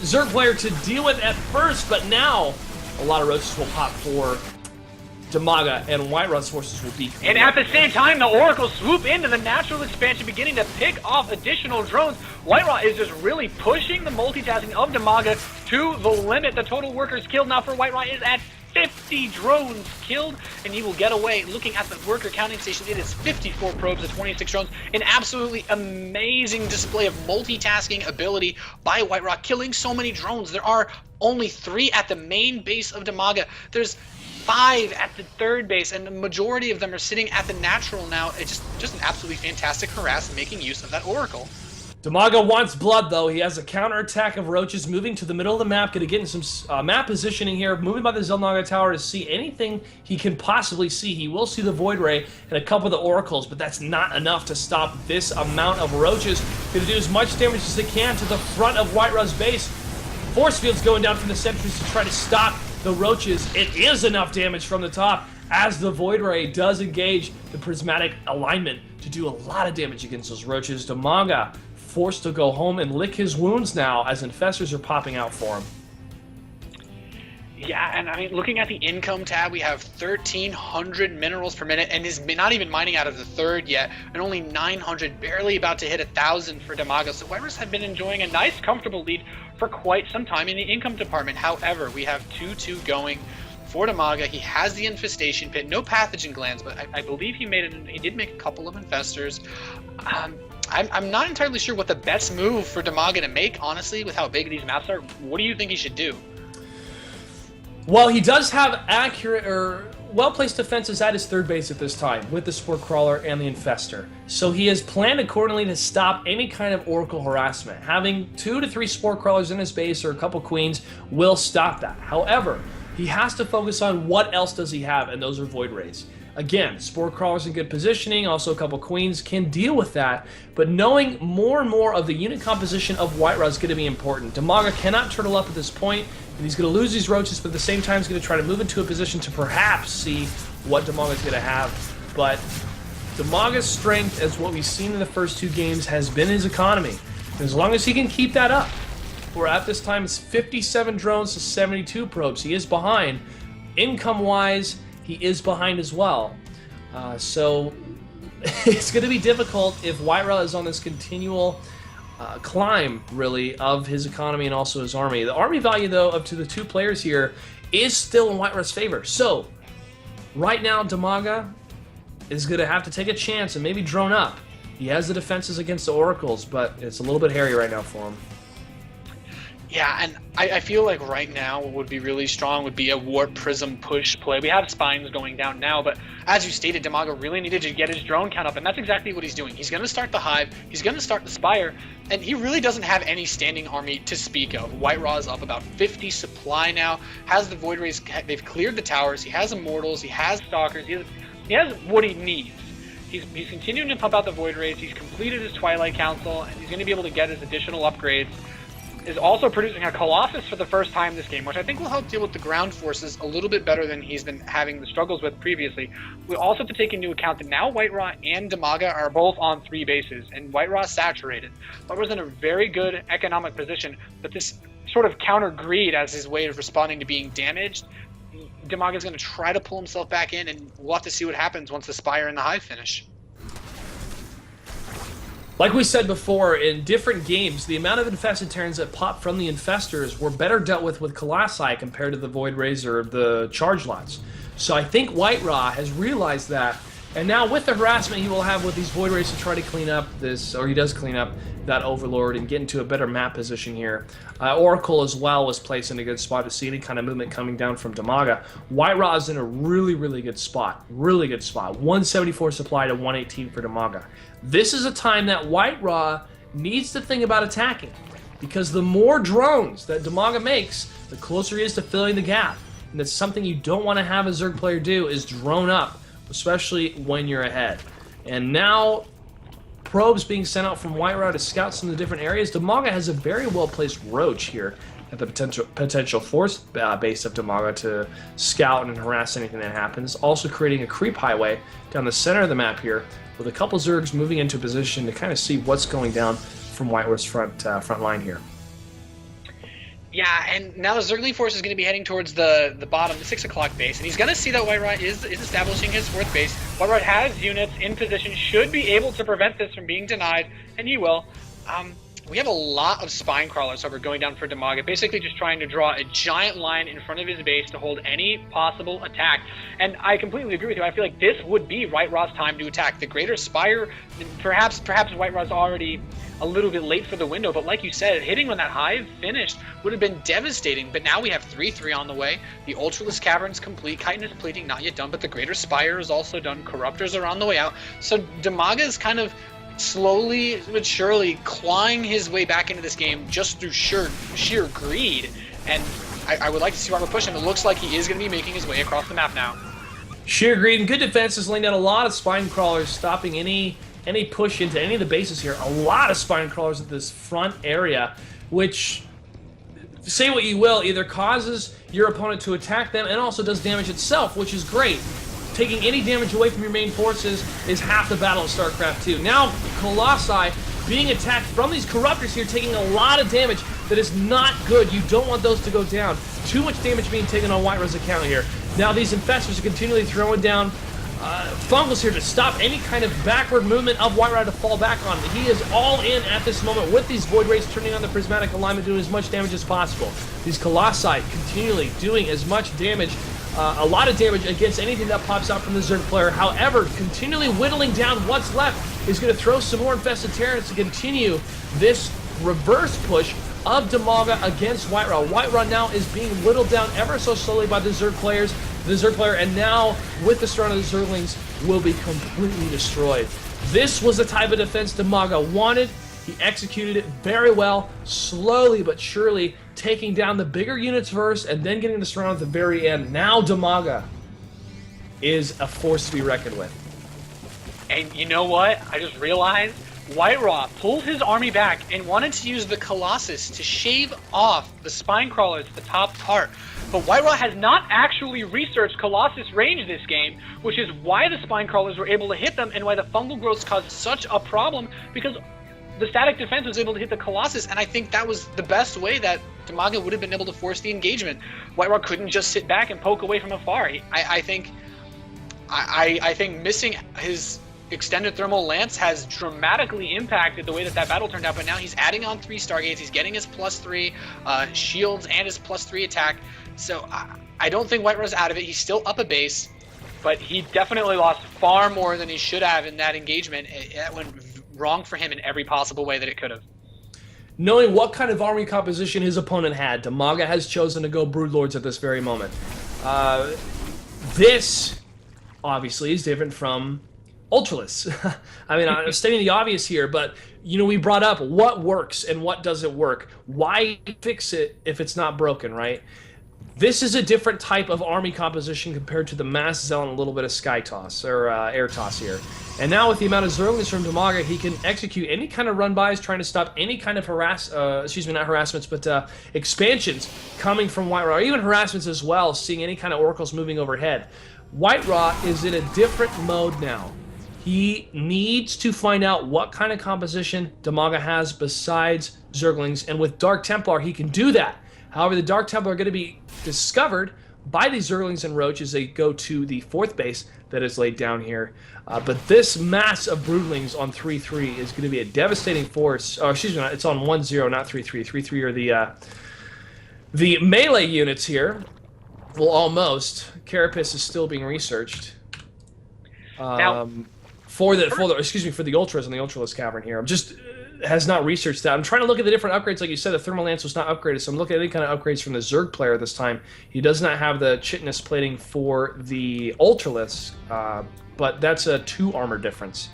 Zerg player to deal with at first. But now, a lot of roaches will pop for Dimaga, and WhiteRa's forces will be. And at the same time, the Oracle swoop into the natural expansion, beginning to pick off additional drones. WhiteRa is just really pushing the multitasking of Dimaga to the limit. The total workers killed now for WhiteRa is at 50 drones killed, and he will get away. Looking at the worker counting station, it is 54 probes and 26 drones. An absolutely amazing display of multitasking ability by WhiteRa, killing so many drones. There are only 3 at the main base of Dimaga. There's 5 at the third base, and the majority of them are sitting at the natural now. It's just an absolutely fantastic harass, making use of that Oracle. Dimaga wants blood, though. He has a counterattack of roaches moving to the middle of the map, going to get in some map positioning here, moving by the Xel'Naga Tower to see anything he can possibly see. He will see the Void Ray and a couple of the Oracles, but that's not enough to stop this amount of roaches. Going to do as much damage as they can to the front of WhiteRa's base. Force fields going down from the sentries to try to stop the roaches. It is enough damage from the top as the Void Ray does engage the prismatic alignment to do a lot of damage against those roaches. Dimaga forced to go home and lick his wounds now as infestors are popping out for him. Yeah, and I mean, looking at the income tab, we have 1,300 minerals per minute, and is not even mining out of the third yet, and only 900, barely about to hit 1,000 for Dimaga. So WhiteRa's have been enjoying a nice, comfortable lead for quite some time in the income department. However, we have 2-2 going for Dimaga. He has the infestation pit, no pathogen glands, but I believe he did make a couple of infestors. I'm not entirely sure what the best move for Dimaga to make, honestly, with how big these maps are. What do you think he should do? Well, he does have accurate or well-placed defenses at his third base at this time with the Spore Crawler and the Infestor. So he has planned accordingly to stop any kind of Oracle harassment. Having 2 to 3 Spore Crawlers in his base or a couple Queens will stop that. However, he has to focus on what else does he have, and those are Void Rays. Again, Spore Crawlers in good positioning, also a couple Queens can deal with that, but knowing more and more of the unit composition of Whitra is going to be important. Dimaga cannot turtle up at this point, and he's going to lose these roaches, but at the same time he's going to try to move into a position to perhaps see what Dimaga's going to have. But Dimaga's strength, as what we've seen in the first 2 games, has been his economy. And as long as he can keep that up, where at this time it's 57 drones to 72 probes, he is behind. Income-wise, he is behind as well. So it's going to be difficult if Whitra is on this continual climb, really, of his economy and also his army. The army value, though, up to the 2 players here is still in Whitra's favor. So right now, Dimaga is going to have to take a chance and maybe drone up. He has the defenses against the Oracles, but it's a little bit hairy right now for him. Yeah, and I feel like right now what would be really strong would be a Warp Prism push play. We have Spines going down now, but as you stated, Dimaga really needed to get his drone count up, and that's exactly what he's doing. He's going to start the Hive, he's going to start the Spire, and he really doesn't have any standing army to speak of. WhiteRa is up about 50 supply now, has the Void Rays, they've cleared the towers, he has Immortals, he has Stalkers, he has what he needs. He's continuing to pump out the Void Rays, he's completed his Twilight Council, and he's going to be able to get his additional upgrades. Is also producing a Colossus for the first time this game, which I think will help deal with the ground forces a little bit better than he's been having the struggles with previously. We also have to take into account that now WhiteRa and Dimaga are both on 3 bases, and WhiteRa is saturated. WhiteRa's in a very good economic position, but this sort of counter greed as his way of responding to being damaged, Dimaga's going to try to pull himself back in, and we'll have to see what happens once the Spire and the Hive finish. Like we said before, in different games, the amount of infested Terrans that pop from the Infestors were better dealt with Colossi compared to the Void Rays or the Charge Lots. So I think Whitra has realized that, and now with the harassment he will have with these Void Rays to try to clean up this, or he does clean up that Overlord and get into a better map position here. Oracle as well was placed in a good spot to see any kind of movement coming down from Dimaga. Whitra is in a really, really good spot. Really good spot. 174 supply to 118 for Dimaga. This is a time that Whitra needs to think about attacking, because the more drones that Dimaga makes, the closer he is to filling the gap. And that's something you don't want to have a Zerg player do, is drone up, especially when you're ahead. And now, probes being sent out from Whitra to scout some of the different areas. Dimaga has a very well-placed Roach here at the potential force base of Dimaga to scout and harass anything that happens. Also creating a creep highway down the center of the map here, with a couple Zergs moving into position to kind of see what's going down from Whitra's front line here. Yeah, and now the Zergling force is going to be heading towards the bottom, the 6 o'clock base, and he's going to see that WhiteRa is establishing his 4th base. WhiteRa has units in position, should be able to prevent this from being denied, and he will. We have a lot of Spine Crawlers over going down for Dimaga, basically just trying to draw a giant line in front of his base to hold any possible attack. And I completely agree with you. I feel like this would be WhiteRa's time to attack. The Greater Spire, perhaps WhiteRa's already a little bit late for the window, but like you said, hitting when that Hive finished would have been devastating. But now we have 3-3 on the way. The Ultralisk Cavern's complete. Chitin is Pleading, not yet done, but the Greater Spire is also done. Corruptors are on the way out. So Dimaga is kind of slowly but surely clawing his way back into this game just through sheer greed, and I would like to see Whitra push him. It looks like he is going to be making his way across the map now. Sheer greed and good defenses, laying down a lot of Spine Crawlers, stopping any push into any of the bases here. A lot of Spine Crawlers at this front area, which, say what you will, either causes your opponent to attack them and also does damage itself, which is great. Taking any damage away from your main forces is half the battle of Starcraft 2. Now, Colossi being attacked from these Corruptors here, taking a lot of damage that is not good. You don't want those to go down. Too much damage being taken on Whitra's account here. Now, these Infestors are continually throwing down Fungals here to stop any kind of backward movement of Whitra to fall back on. He is all in at this moment with these Void Rays turning on the Prismatic Alignment, doing as much damage as possible. These Colossi continually doing as much damage a lot of damage against anything that pops out from the Zerg player. However, continually whittling down what's left is going to throw some more Infested Terrans to continue this reverse push of Dimaga against Whitra. Whitra now is being whittled down ever so slowly by the Zerg players. The Zerg player, and now with the start of the Zerglings, will be completely destroyed. This was the type of defense Dimaga wanted. He executed it very well, slowly but surely, taking down the bigger units first and then getting the surround at the very end. Now Dimaga is a force to be reckoned with. And you know what? I just realized WhiteRa pulled his army back And wanted to use the Colossus to shave off the spine crawlers at the top part. but WhiteRa has not actually researched Colossus range this game, which is why the spine crawlers were able to hit them and why the fungal growths caused such a problem, because the static defense was able to hit the Colossus, and I think that was the best way that Dimaga would have been able to force the engagement. WhiteRa couldn't just sit back and poke away from afar. I think missing his extended thermal lance has dramatically impacted the way that battle turned out, but now he's adding on 3 Stargates, he's getting his +3 shields and his +3 attack, so I don't think WhiteRa's out of it. He's still up a base, but he definitely lost far more than he should have in that engagement. It went wrong for him in every possible way that it could have. Knowing what kind of army composition his opponent had, Dimaga has chosen to go Broodlords at this very moment. This, obviously, is different from Ultralisk. I mean, I'm stating the obvious here, but, you know, we brought up what works and what doesn't work. Why fix it if it's not broken, right? This is a different type of army composition compared to the Mass Zealot and a little bit of Sky Toss, or Air Toss here. And now with the amount of Zerglings from Dimaga, he can execute any kind of run-bys, trying to stop any kind of expansions coming from WhiteRa, or even harassments as well, seeing any kind of oracles moving overhead. WhiteRa is in a different mode now. He needs to find out what kind of composition Dimaga has besides Zerglings, and with Dark Templar, he can do that. However, the Dark Templar are going to be discovered by these Zerglings and Roach as they go to the 4th base that is laid down here. But this mass of Broodlings on 3-3 is going to be a devastating force. Oh, excuse me, it's on 1-0, not 3-3. 3-3 are the melee units here. Well, almost. Carapace is still being researched. For the Ultras and the Ultralisk Cavern here. I'm just has not researched that. I'm trying to look at the different upgrades. Like you said, the Thermal Lance was not upgraded, so I'm looking at any kind of upgrades from the Zerg player this time. He does not have the Chitinous plating for the Ultralisk, but that's a 2 armor difference.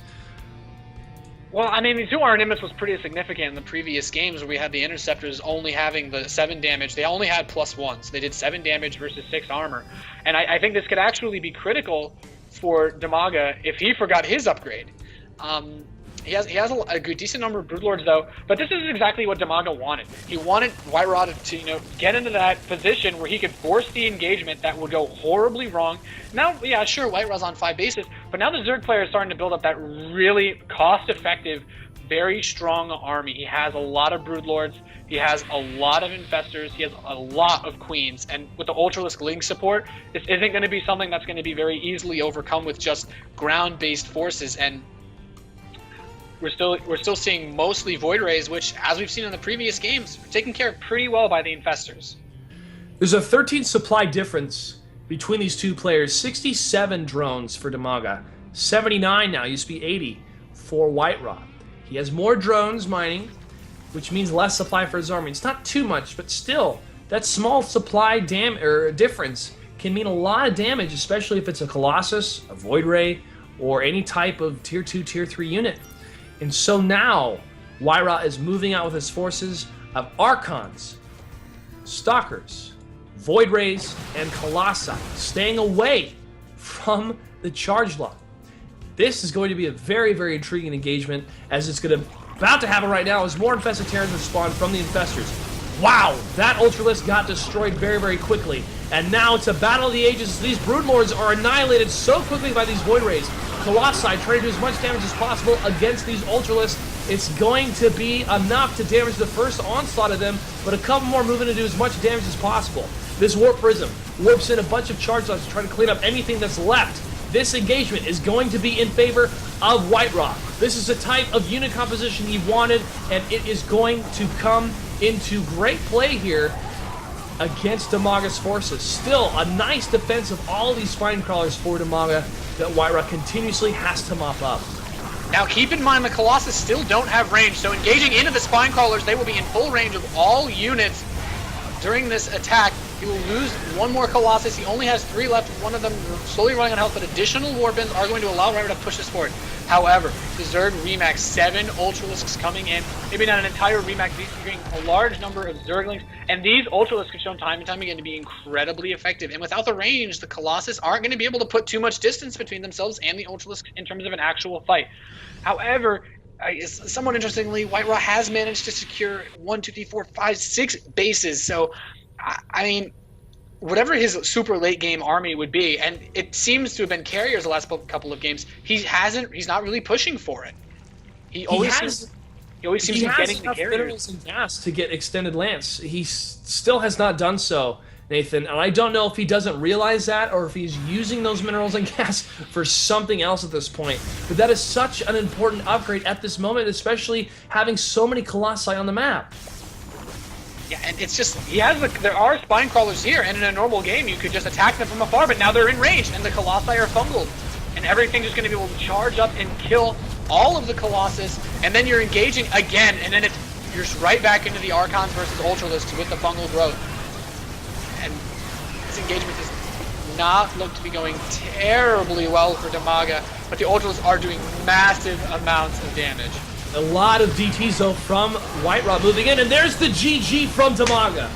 Well, I mean, the 2 armor difference was pretty Significant in the previous games where we had the Interceptors only having the 7 damage. They only had +1, so they did 7 damage versus 6 armor. And I think this could actually be critical for Dimaga if he forgot his upgrade. He has a good decent number of Broodlords though, but this is exactly what Dimaga wanted. He wanted WhiteRa to get into that position where he could force the engagement that would go horribly wrong. Now, yeah, sure, WhiteRa's on 5 bases, but now the Zerg player is starting to build up that really cost-effective, very strong army. He has a lot of Broodlords, he has a lot of Infestors, he has a lot of Queens, and with the Ultralisk Link support, this isn't going to be something that's going to be very easily overcome with just ground-based forces, and we're still seeing mostly Void Rays, which, as we've seen in the previous games, are taken care of pretty well by the Infestors. There's a 13 supply difference between these two players. 67 drones for Dimaga. 79 now, used to be 80 for WhiteRa. He has more drones mining, which means less supply for his army. It's not too much, but still, that small supply difference can mean a lot of damage, especially if it's a Colossus, a Void Ray, or any type of Tier 2, Tier 3 unit. And so now, WhiteRa is moving out with his forces of Archons, Stalkers, Void Rays, and Colossi, staying away from the charge lock. This is going to be a very, very intriguing engagement, as it's about to happen right now as more Infested Terrans respond from the Infestors. Wow, that Ultralisk got destroyed very, very quickly. And now it's a battle of the ages. These Broodlords are annihilated so quickly by these Void Rays. Colossi trying to do as much damage as possible against these Ultralisks. It's going to be enough to damage the first onslaught of them, but a couple more moving to do as much damage as possible. This Warp Prism warps in a bunch of charge lots to try to clean up anything that's left. This engagement is going to be in favor of WhiteRa. This is the type of unit composition he wanted, and it is going to come into great play here. against Dimaga's forces. Still, a nice defense of all these spine crawlers for Dimaga that Whitra continuously has to mop up. Now keep in mind the Colossus still don't have range, so engaging into the spine crawlers, they will be in full range of all units during this attack. He will lose one more Colossus. He only has 3 left, one of them slowly running on health, but additional warbins are going to allow Whitra to push this forward. However, the Zerg Remax, 7 Ultralisks coming in, maybe not an entire Remax, featuring a large number of Zerglings, and these Ultralisks have shown time and time again to be incredibly effective. And without the range, the Colossus aren't going to be able to put too much distance between themselves and the Ultralisks in terms of an actual fight. However, somewhat interestingly, Whitra has managed to secure 1, 2, 3, 4, 5, 6 bases. So, I mean, whatever his super late game army would be, and it seems to have been carriers the last couple of games, he's not really pushing for it. He always seems to be getting the carriers. Minerals and gas to get extended lance. He still has not done so, Nathan, and I don't know if he doesn't realize that or if he's using those minerals and gas for something else at this point. But that is such an important upgrade at this moment, especially having so many Colossi on the map. Yeah, and it's just, there are spine crawlers here, and in a normal game you could just attack them from afar, but now they're in range, and the Colossi are fungled. And everything's just going to be able to charge up and kill all of the Colossus, and then you're engaging again, and then you're just right back into the Archons versus Ultralisks with the fungal growth. And this engagement does not look to be going terribly well for Dimaga, but the Ultralisks are doing massive amounts of damage. A lot of DTs though from Whitra moving in, and there's the GG from Dimaga.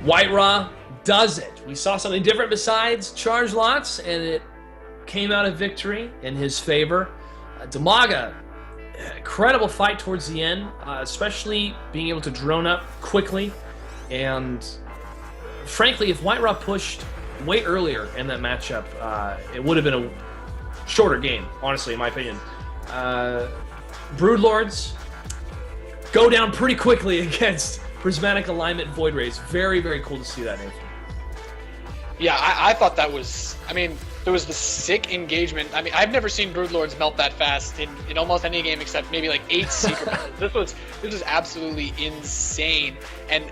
Whitra does it. We saw something different besides charge lots, and it came out a victory in his favor. Dimaga, incredible fight towards the end, especially being able to drone up quickly. And frankly, if Whitra pushed way earlier in that matchup, it would have been a shorter game, honestly, in my opinion. Broodlords go down pretty quickly against Prismatic Alignment Void Rays. Very, very cool to see that, Nathan. Yeah, I thought that was, I mean, there was the sick engagement. I mean, I've never seen Broodlords melt that fast in almost any game except maybe like 8 Secret Battles. This was absolutely insane. And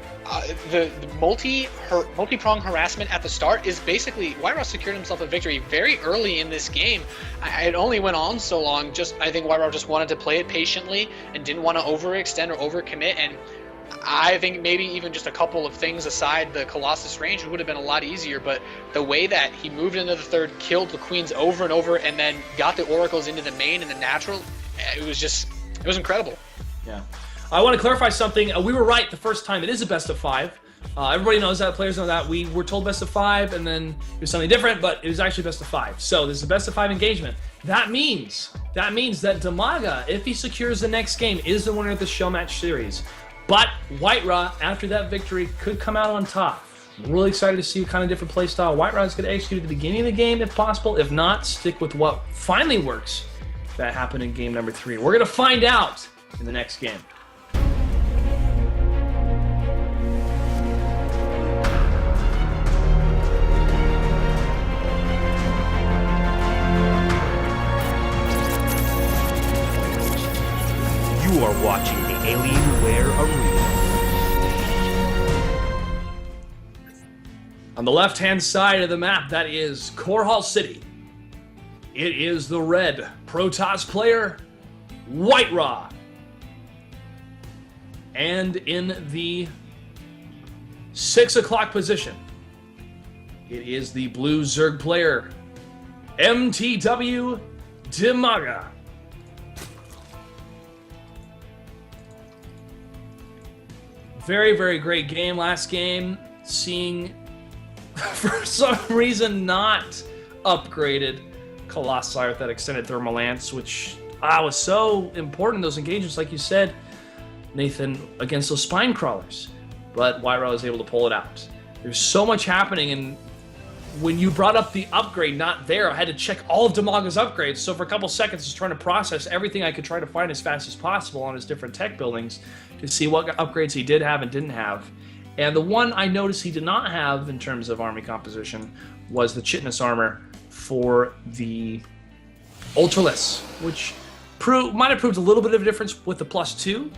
the multi-prong harassment at the start is basically, Whitra secured himself a victory very early in this game. It only went on so long, I think Whitra just wanted to play it patiently and didn't want to overextend or overcommit, and I think maybe even just a couple of things aside the Colossus range would have been a lot easier, but the way that he moved into the third, killed the queens over and over, and then got the oracles into the main and the natural, it was incredible. Yeah. I want to clarify something. We were right the first time. It is a best of 5. Everybody knows that. Players know that. We were told best of 5, and then it was something different, but it was actually best of 5. So this is a best of 5 engagement. That means that Dimaga, if he secures the next game, is the winner of the Showmatch series. But Whitra, after that victory, could come out on top. I'm really excited to see what kind of different playstyle Whitra is going to execute at the beginning of the game, if possible. If not, stick with what finally works. That happened in game number 3. We're going to find out in the next game. You are watching the Alienware Arena. On the left-hand side of the map, that is Core Hall City. It is the red Protoss player, WhiteRa. And in the 6 o'clock position, it is the blue Zerg player, mTwDimaga. Very, very great game last game. Seeing, for some reason, not upgraded Colossi with that extended thermal lance, which was so important in those engagements, like you said, Nathan, against those spine crawlers. But WhiteRa was able to pull it out. There's so much happening, and when you brought up the upgrade not there, I had to check all of Dimaga's upgrades. So for a couple seconds, I was trying to process everything I could try to find as fast as possible on his different tech buildings to see what upgrades he did have and didn't have. And the one I noticed he did not have in terms of army composition was the Chitness armor for the Ultralisk, which might have proved a little bit of a difference with the +2,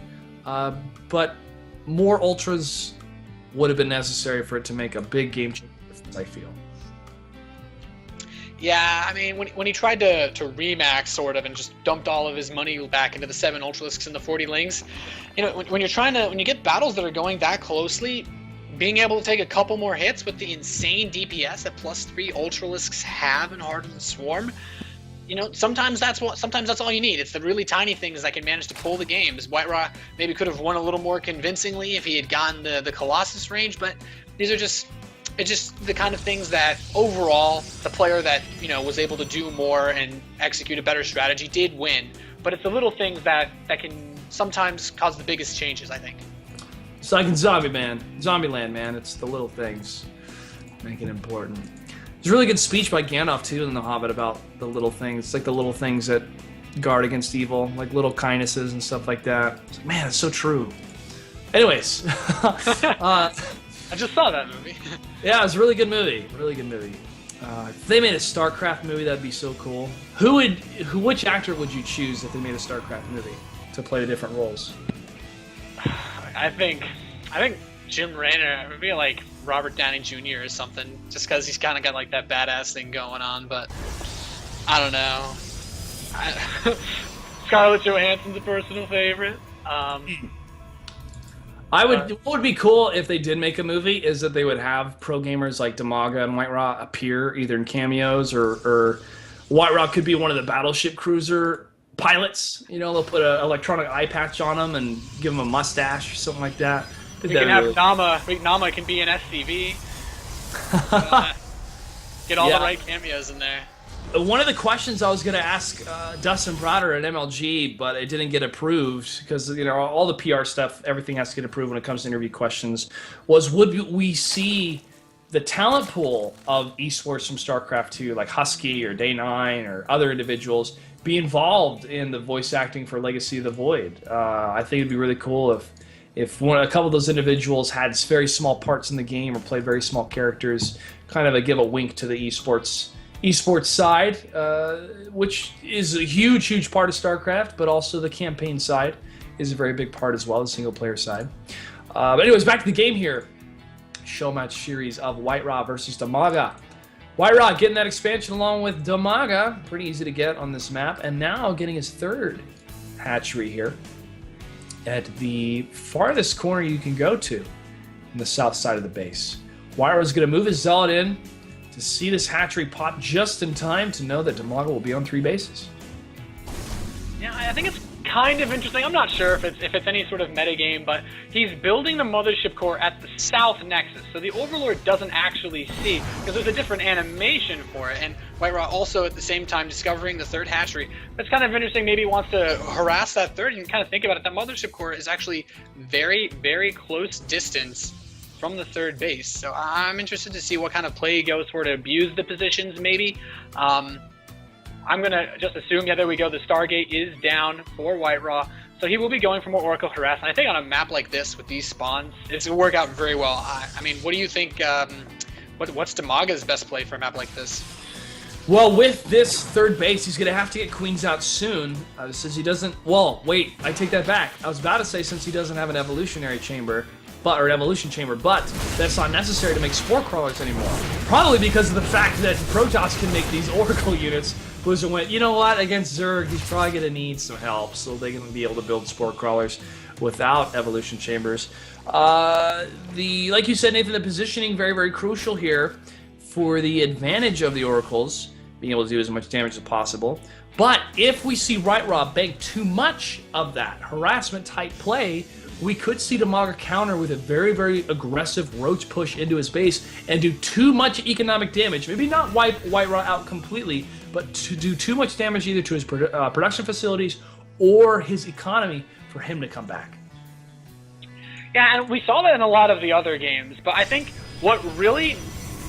but more ultras would have been necessary for it to make a big game changer difference, I feel. Yeah, I mean, when he tried to remax sort of and just dumped all of his money back into the 7 Ultralisks and the 40 Lings, you know, when you get battles that are going that closely, being able to take a couple more hits with the insane DPS that +3 Ultralisks have in Hardened Swarm, you know, sometimes that's all you need. It's the really tiny things that can manage to pull the games. WhiteRa maybe could have won a little more convincingly if he had gotten the Colossus range, but these are just the kind of things that overall the player that, you know, was able to do more and execute a better strategy did win. But it's the little things that can sometimes cause the biggest changes, I think. It's like in Zombieland, man. It's the little things make it important. There's a really good speech by Gandalf too in The Hobbit about the little things. It's like the little things that guard against evil, like little kindnesses and stuff like that. It's like, man, it's so true. Anyways, I just saw that movie. yeah, it was a really good movie. Really good movie. If they made a Starcraft movie, that'd be so cool. Which actor would you choose if they made a Starcraft movie to play the different roles? I think Jim Raynor, maybe like Robert Downey Jr. or something, just because he's kind of got like that badass thing going on. But I don't know. Scarlett Johansson's a personal favorite. What would be cool if they did make a movie is that they would have pro gamers like Dimaga and WhiteRa appear either in cameos or WhiteRa could be one of the battleship cruiser pilots. You know, they'll put an electronic eye patch on him and give him a mustache or something like that. You can have Nama. Nama can be an SCV. Get all the right cameos in there. One of the questions I was going to ask Dustin Broder at MLG, but it didn't get approved because, you know, all the PR stuff, everything has to get approved when it comes to interview questions, was would we see the talent pool of esports from StarCraft 2, like Husky or Day9 or other individuals, be involved in the voice acting for Legacy of the Void? I think it'd be really cool if a couple of those individuals had very small parts in the game or played very small characters, kind of give a wink to the esports side, which is a huge part of StarCraft, but also the campaign side is a very big part as well, the single-player side. But anyways, back to the game here. Showmatch series of WhiteRa versus Dimaga. WhiteRa getting that expansion along with Dimaga, pretty easy to get on this map, and now getting his third hatchery here at the farthest corner you can go to in the south side of the base. WhiteRa's going to move his Zealot in to see this hatchery pop just in time to know that Dimaga will be on 3 bases. Yeah, I think it's kind of interesting. I'm not sure if it's any sort of metagame, but he's building the mothership core at the south nexus, so the Overlord doesn't actually see, because there's a different animation for it, and WhiteRa also at the same time discovering the third hatchery. That's kind of interesting. Maybe he wants to harass that third, and kind of think about it. That mothership core is actually very, very close distance from the third base, so I'm interested to see what kind of play he goes for to abuse the positions, maybe. I'm going to just assume, yeah, there we go, the Stargate is down for WhiteRa, so he will be going for more Oracle Harass, and I think on a map like this with these spawns, it's going to work out very well. I mean, what do you think, what's Dimaga's best play for a map like this? Well, with this third base, he's going to have to get queens out soon, since he doesn't, well, wait, I take that back. I was about to say since he doesn't have an evolutionary chamber, or an evolution chamber, but that's not necessary to make spore crawlers anymore. Probably because of the fact that Protoss can make these Oracle units. Blizzard went, you know what, against Zerg, he's probably going to need some help, so they're going to be able to build spore crawlers without evolution chambers. Like you said, Nathan, the positioning very, very crucial here for the advantage of the Oracles, being able to do as much damage as possible. But if we see WhiteRa bank too much of that harassment-type play, we could see Dimaga counter with a very, very aggressive roach push into his base and do too much economic damage. Maybe not wipe WhiteRa out completely, but to do too much damage either to his production facilities or his economy for him to come back. Yeah, and we saw that in a lot of the other games, but I think what really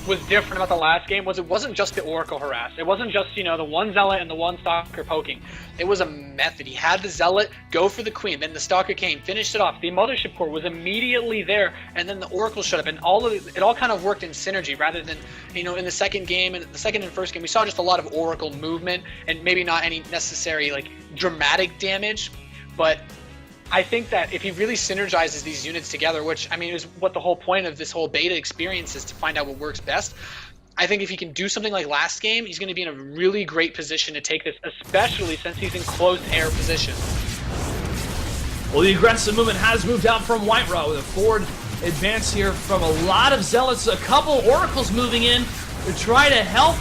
was different about the last game was it wasn't just the Oracle harass. It wasn't just, you know, the one Zealot and the one Stalker poking. It was a method. He had the Zealot go for the Queen, then the Stalker came, finished it off. The Mothership Core was immediately there, and then the Oracle showed up, and it all kind of worked in synergy rather than, you know, in the second game and the second and first game we saw just a lot of Oracle movement and maybe not any necessary like dramatic damage, but I think that if he really synergizes these units together, which I mean is what the whole point of this whole beta experience is, to find out what works best. I think if he can do something like last game, he's going to be in a really great position to take this, especially since he's in close air position. Well, the aggressive movement has moved out from Whitra with a forward advance here from a lot of Zealots. A couple Oracles moving in to try to help.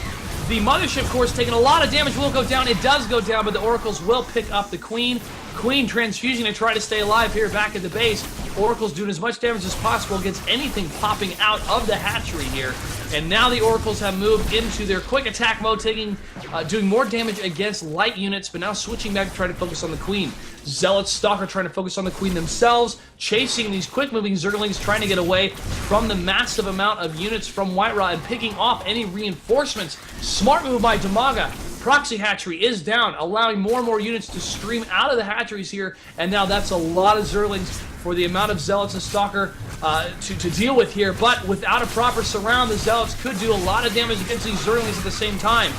The Mothership Core is taking a lot of damage. Will go down. It does go down, but the Oracles will pick up the Queen. Queen transfusing to try to stay alive here back at the base. Oracle's doing as much damage as possible against anything popping out of the hatchery here. And now the Oracles have moved into their quick attack mode, doing more damage against light units, but now switching back to try to focus on the Queen. Zealot, Stalker trying to focus on the Queen themselves, chasing these quick-moving Zerglings, trying to get away from the massive amount of units from Whitra and picking off any reinforcements. Smart move by Dimaga. Proxy hatchery is down, allowing more and more units to stream out of the hatcheries here, and now that's a lot of Zerglings for the amount of Zealots and Stalker to deal with here, but without a proper surround, the Zealots could do a lot of damage against these Zerglings at the same time.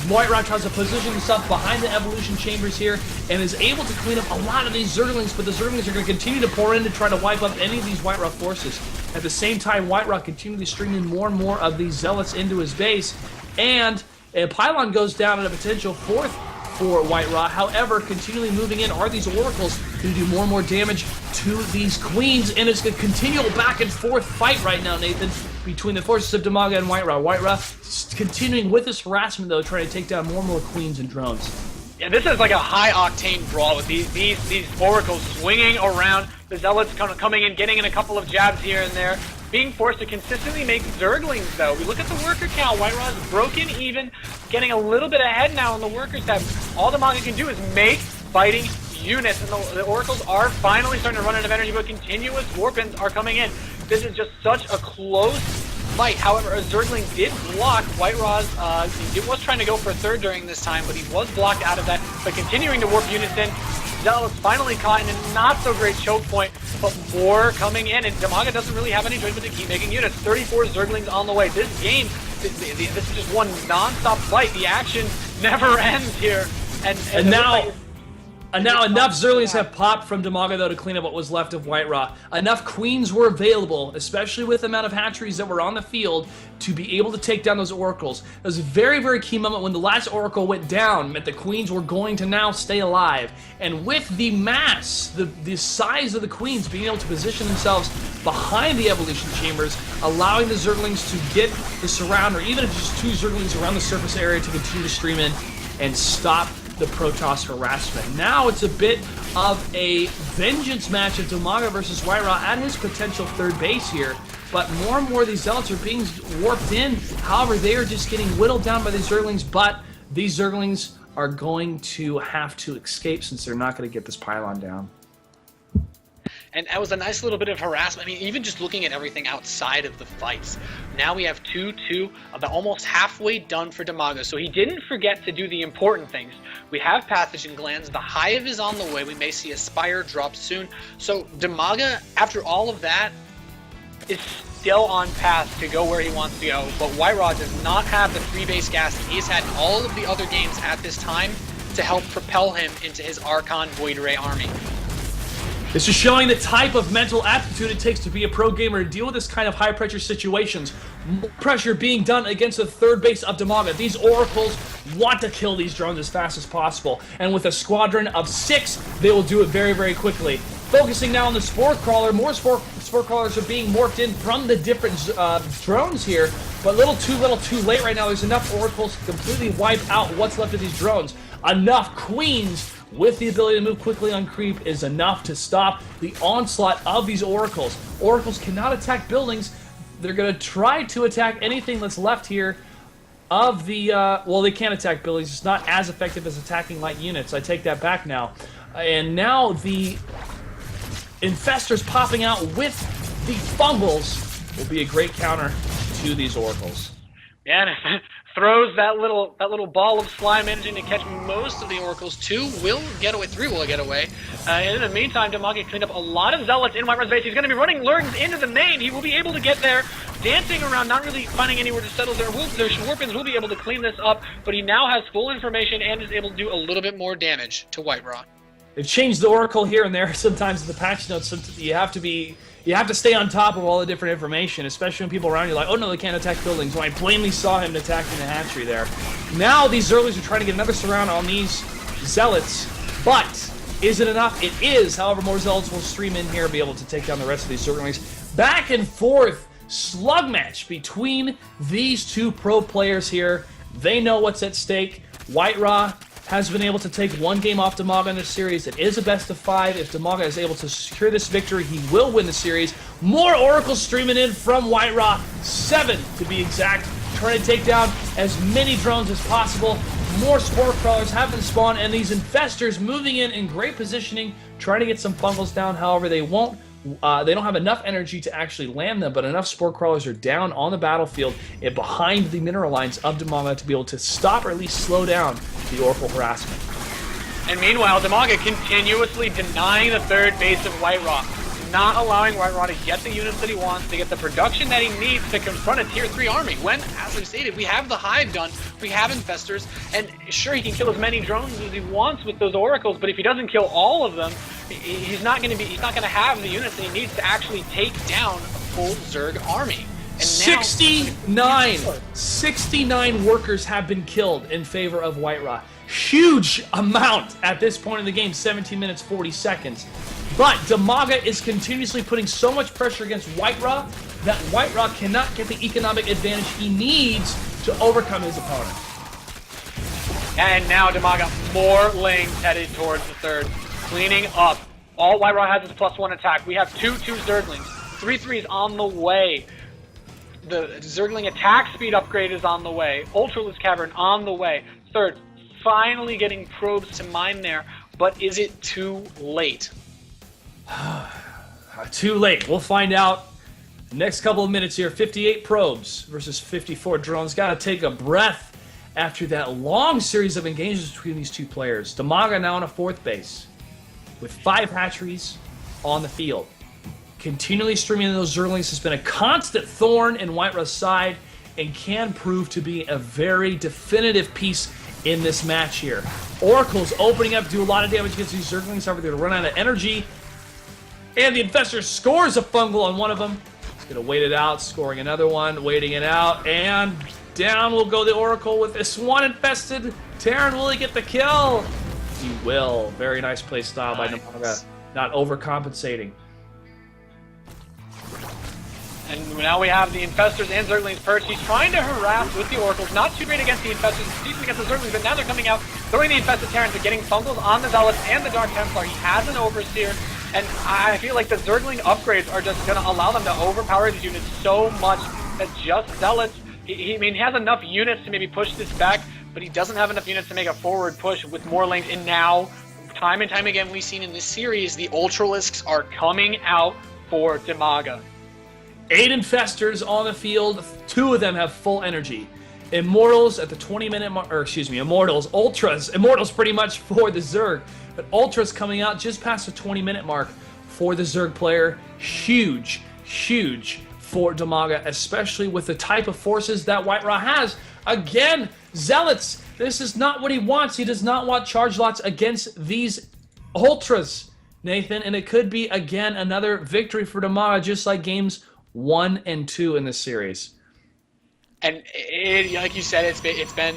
WhiteRa tries to position himself behind the evolution chambers here and is able to clean up a lot of these Zerglings, but the Zerglings are going to continue to pour in to try to wipe up any of these WhiteRa forces. At the same time, WhiteRa continually streaming more and more of these Zealots into his base, and a pylon goes down at a potential fourth for WhiteRa. However, continually moving in are these Oracles going to do more and more damage to these Queens, and it's a continual back and forth fight right now, Nathan, between the forces of Dimaga and WhiteRa. WhiteRa continuing with this harassment, though, trying to take down more and more Queens and drones. Yeah, this is like a high-octane brawl with these Oracles swinging around, the Zealots coming in, getting in a couple of jabs here and there, being forced to consistently make Zerglings, though. We look at the worker count. WhiteRa's broken even, getting a little bit ahead now on the workers tab. All Dimaga can do is make fighting units, and the Oracles are finally starting to run out of energy, but continuous Warpins are coming in. This is just such a close fight. However, a Zergling did block WhiteRa's, he was trying to go for a third during this time, but he was blocked out of that, but continuing to warp units in. Zealot's finally caught in a not-so-great choke point, but more coming in, and Dimaga doesn't really have any choice but to keep making units. 34 Zerglings on the way. This game, this is just one non-stop fight. The action never ends here. And now enough Zerglings have popped from Dimaga, though, to clean up what was left of WhiteRa. Enough Queens were available, especially with the amount of hatcheries that were on the field, to be able to take down those Oracles. It was a very, very key moment when the last Oracle went down, meant the Queens were going to now stay alive. And with the mass, the size of the Queens being able to position themselves behind the evolution chambers, allowing the Zerglings to get the surround, or even if it's just two Zerglings around the surface area, to continue to stream in and stop the Protoss harassment. Now it's a bit of a vengeance match of Dimaga versus WhiteRa at his potential third base here, but more and more of these Zealots are being warped in. However, they are just getting whittled down by these Zerglings, but these Zerglings are going to have to escape since they're not going to get this pylon down. And that was a nice little bit of harassment. I mean, even just looking at everything outside of the fights. Now we have 2-2, about almost halfway done for Dimaga. So he didn't forget to do the important things. We have pathogen glands. The hive is on the way. We may see a spire drop soon. So Dimaga, after all of that, is still on path to go where he wants to go. But WhiteRa does not have the 3-base gas that he's had in all of the other games at this time to help propel him into his Archon WhiteRa army. This is showing the type of mental aptitude it takes to be a pro gamer to deal with this kind of high-pressure situations. More pressure being done against the third base of Dimaga. These Oracles want to kill these drones as fast as possible, and with a squadron of 6, they will do it very, very quickly. Focusing now on the Spore Crawler, more Spore Crawlers are being morphed in from the different drones here, but little too late right now. There's enough Oracles to completely wipe out what's left of these drones. Enough Queens with the ability to move quickly on creep is enough to stop the onslaught of these Oracles. Oracles cannot attack buildings. They're going to try to attack anything that's left here of the, well, they can't attack buildings. It's not as effective as attacking light units. I take that back now. And now the Infestors popping out with the fumbles will be a great counter to these Oracles. Yeah, and it throws that little ball of slime, managing to catch most of the Oracles. 2 will get away, 3 will get away. And in the meantime, Dimaga cleaned up a lot of Zealots in WhiteRa's base. He's going to be running Lurgs into the main. He will be able to get there, dancing around, not really finding anywhere to settle. Their Warpins will be able to clean this up, but he now has full information and is able to do a little bit more damage to WhiteRa. They've changed the Oracle here and there. Sometimes in the patch notes, you have to stay on top of all the different information, especially when people around you are like, oh no, they can't attack buildings. Well, I plainly saw him attacking the hatchery there. Now these Zerglings are trying to get another surround on these Zealots, but is it enough? It is. However, more Zealots will stream in here and be able to take down the rest of these Zerglings. Back and forth slug match between these two pro players here. They know what's at stake. WhiteRa has been able to take one game off Dimaga in this series. It is a best of 5. If Dimaga is able to secure this victory, he will win the series. More Oracles streaming in from WhiteRa, 7 to be exact, trying to take down as many drones as possible. More Spore Crawlers have been spawned, and these Infestors moving in great positioning, trying to get some bungles down. However, they won't. They don't have enough energy to actually land them, but enough Spore Crawlers are down on the battlefield and behind the mineral lines of Dimaga to be able to stop or at least slow down the Oracle harassment. And meanwhile, Dimaga continuously denying the third base of WhiteRa, not allowing WhiteRa to get the units that he wants, to get the production that he needs to confront a tier 3 army. When, as I stated, we have the Hive done, we have Infestors, and sure, he can kill as many drones as he wants with those Oracles, but if he doesn't kill all of them, he's not going to have the units that he needs to actually take down a full Zerg army. And 69 workers have been killed in favor of WhiteRa. Huge amount at this point in the game, 17 minutes, 40 seconds. But Dimaga is continuously putting so much pressure against WhiteRa that WhiteRa cannot get the economic advantage he needs to overcome his opponent. And now Dimaga, more lanes headed towards the third, cleaning up. All WhiteRa has is +1 attack. We have 2 Zerglings, 3 3s on the way. The Zergling attack speed upgrade is on the way. Ultralisk Cavern on the way. Third, finally getting probes to mine there, but is it too late? Too late. We'll find out the next couple of minutes here. 58 probes versus 54 drones. Got to take a breath after that long series of engagements between these two players. Dimaga now on a 4th base with 5 hatcheries on the field. Continually streaming in those Zerglings has been a constant thorn in WhiteRa's side and can prove to be a very definitive piece in this match here. Oracle's opening up, do a lot of damage against these Zerglings. However, they're going to run out of energy. And the Infestor scores a fungal on one of them. He's going to wait it out, scoring another one, waiting it out, and down will go the Oracle with this one infested. Terran, will he get the kill? He will. Very nice play style by Dimaga, not overcompensating. And now we have the Infestors and Zerglings perched. He's trying to harass with the Oracles. Not too great against the Infestors, decent against the Zerglings, but now they're coming out, throwing the Infested Terrans and getting fungals on the Zealots and the Dark Templar. He has an Overseer, and I feel like the Zergling upgrades are just going to allow them to overpower these units so much that just Zealots, I mean, he has enough units to maybe push this back, but he doesn't have enough units to make a forward push with more lanes. And now, time and time again, we've seen in this series, the Ultralisks are coming out for Dimaga. 8 Infestors on the field. 2 of them have full energy. Immortals at the 20-minute mark, or excuse me, Immortals, Ultras. Immortals pretty much for the Zerg, but Ultras coming out just past the 20-minute mark for the Zerg player. Huge, huge for Dimaga, especially with the type of forces that WhiteRa has. Again, Zealots, this is not what he wants. He does not want charge lots against these Ultras, Nathan, and it could be, again, another victory for Dimaga, just like games 1 and 2 in this series. And like you said, it's been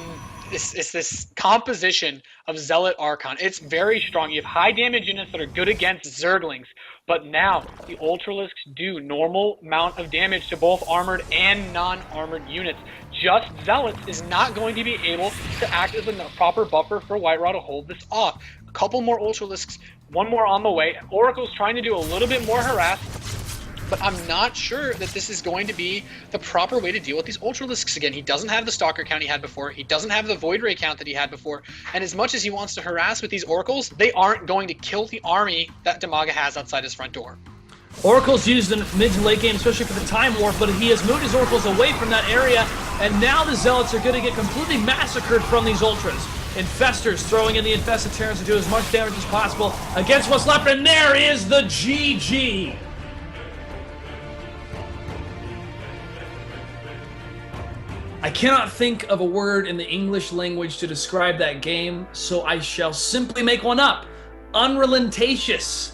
this composition of Zealot Archon. It's very strong. You have high damage units that are good against Zerglings, but now the Ultralisks do normal amount of damage to both armored and non-armored units. Just Zealots is not going to be able to act as a proper buffer for WhiteRa to hold this off. A couple more Ultralisks, one more on the way. Oracle's trying to do a little bit more harass, but I'm not sure that this is going to be the proper way to deal with these Ultralisks again. He doesn't have the Stalker count he had before. He doesn't have the Void Ray count that he had before. And as much as he wants to harass with these Oracles, they aren't going to kill the army that Dimaga has outside his front door. Oracle's used in mid to late game, especially for the Time Warp, but he has moved his Oracles away from that area, and now the Zealots are going to get completely massacred from these Ultras. Infestors throwing in the Infested Terrans to do as much damage as possible against what's left, and there is the GG! I cannot think of a word in the English language to describe that game, so I shall simply make one up. Unrelentlicious.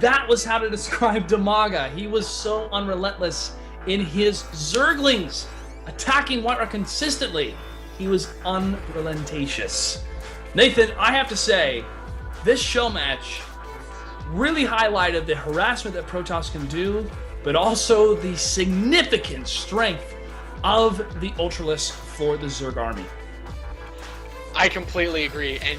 That was how to describe Dimaga. He was so unrelentless in his Zerglings, attacking Whitra consistently. He was unrelentlicious. Nathan, I have to say, this show match really highlighted the harassment that Protoss can do, but also the significant strength of the Ultralisk for the Zerg army. I completely agree, and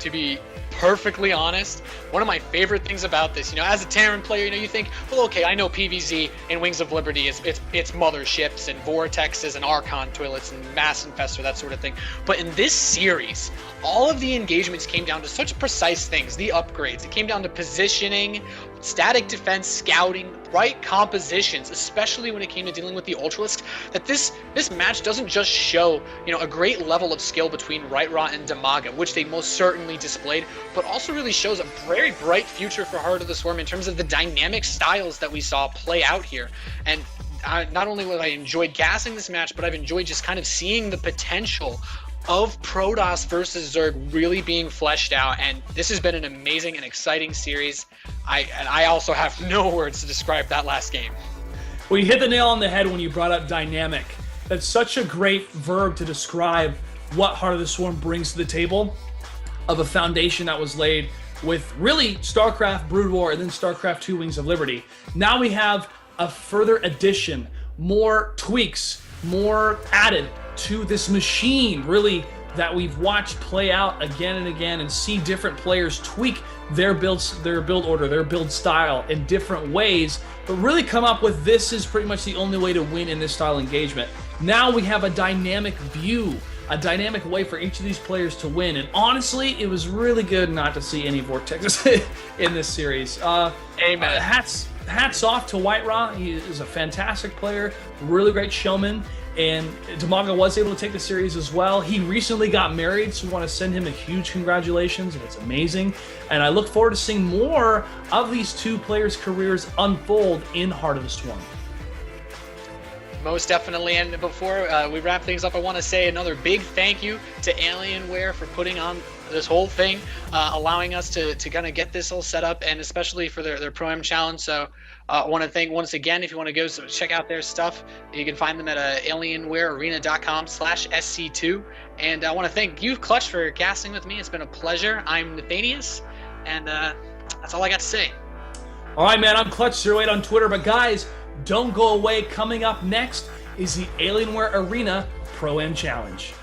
to be perfectly honest, one of my favorite things about this, as a Terran player, you think, well, okay, I know PvZ and Wings of Liberty it's motherships and vortexes and Archon toilets and Mass Infestor, that sort of thing. But in this series, all of the engagements came down to such precise things, the upgrades. It came down to positioning, static defense, scouting, right compositions, especially when it came to dealing with the Ultralisk, that this match doesn't just show, a great level of skill between WhiteRa and Dimaga, which they most certainly displayed, but also really shows a very bright future for Heart of the Swarm in terms of the dynamic styles that we saw play out here. And not only have I enjoyed gassing this match, but I've enjoyed just kind of seeing the potential of Protoss versus Zerg really being fleshed out, and this has been an amazing and exciting series. I also have no words to describe that last game. Well, you hit the nail on the head when you brought up dynamic. That's such a great verb to describe what Heart of the Swarm brings to the table, of a foundation that was laid with really StarCraft Brood War and then StarCraft 2 Wings of Liberty. Now we have a further addition, more tweaks, more added to this machine, really, that we've watched play out again and again, and see different players tweak their builds, their build order, their build style in different ways, but really come up with this is pretty much the only way to win in this style engagement. Now we have a dynamic view, a dynamic way for each of these players to win, and honestly, it was really good not to see any vortexes in this series. Amen. Hats off to WhiteRa. He is a fantastic player, really great showman, and Dimaga was able to take the series as well. He recently got married, so we want to send him a huge congratulations, and it's amazing. And I look forward to seeing more of these two players' careers unfold in Heart of the Swarm. Most definitely, and before we wrap things up, I want to say another big thank you to Alienware for putting on this whole thing, allowing us to kind of get this all set up, and especially for their Pro-Am challenge. So I want to thank once again, if you want to go check out their stuff, you can find them at alienwarearena.com/SC2. And I want to thank you, Clutch, for gassing with me. It's been a pleasure. I'm Nathanias, and that's all I got to say. All right, man, I'm Clutch08 on Twitter, but guys, don't go away. Coming up next is the Alienware Arena Pro-Am Challenge.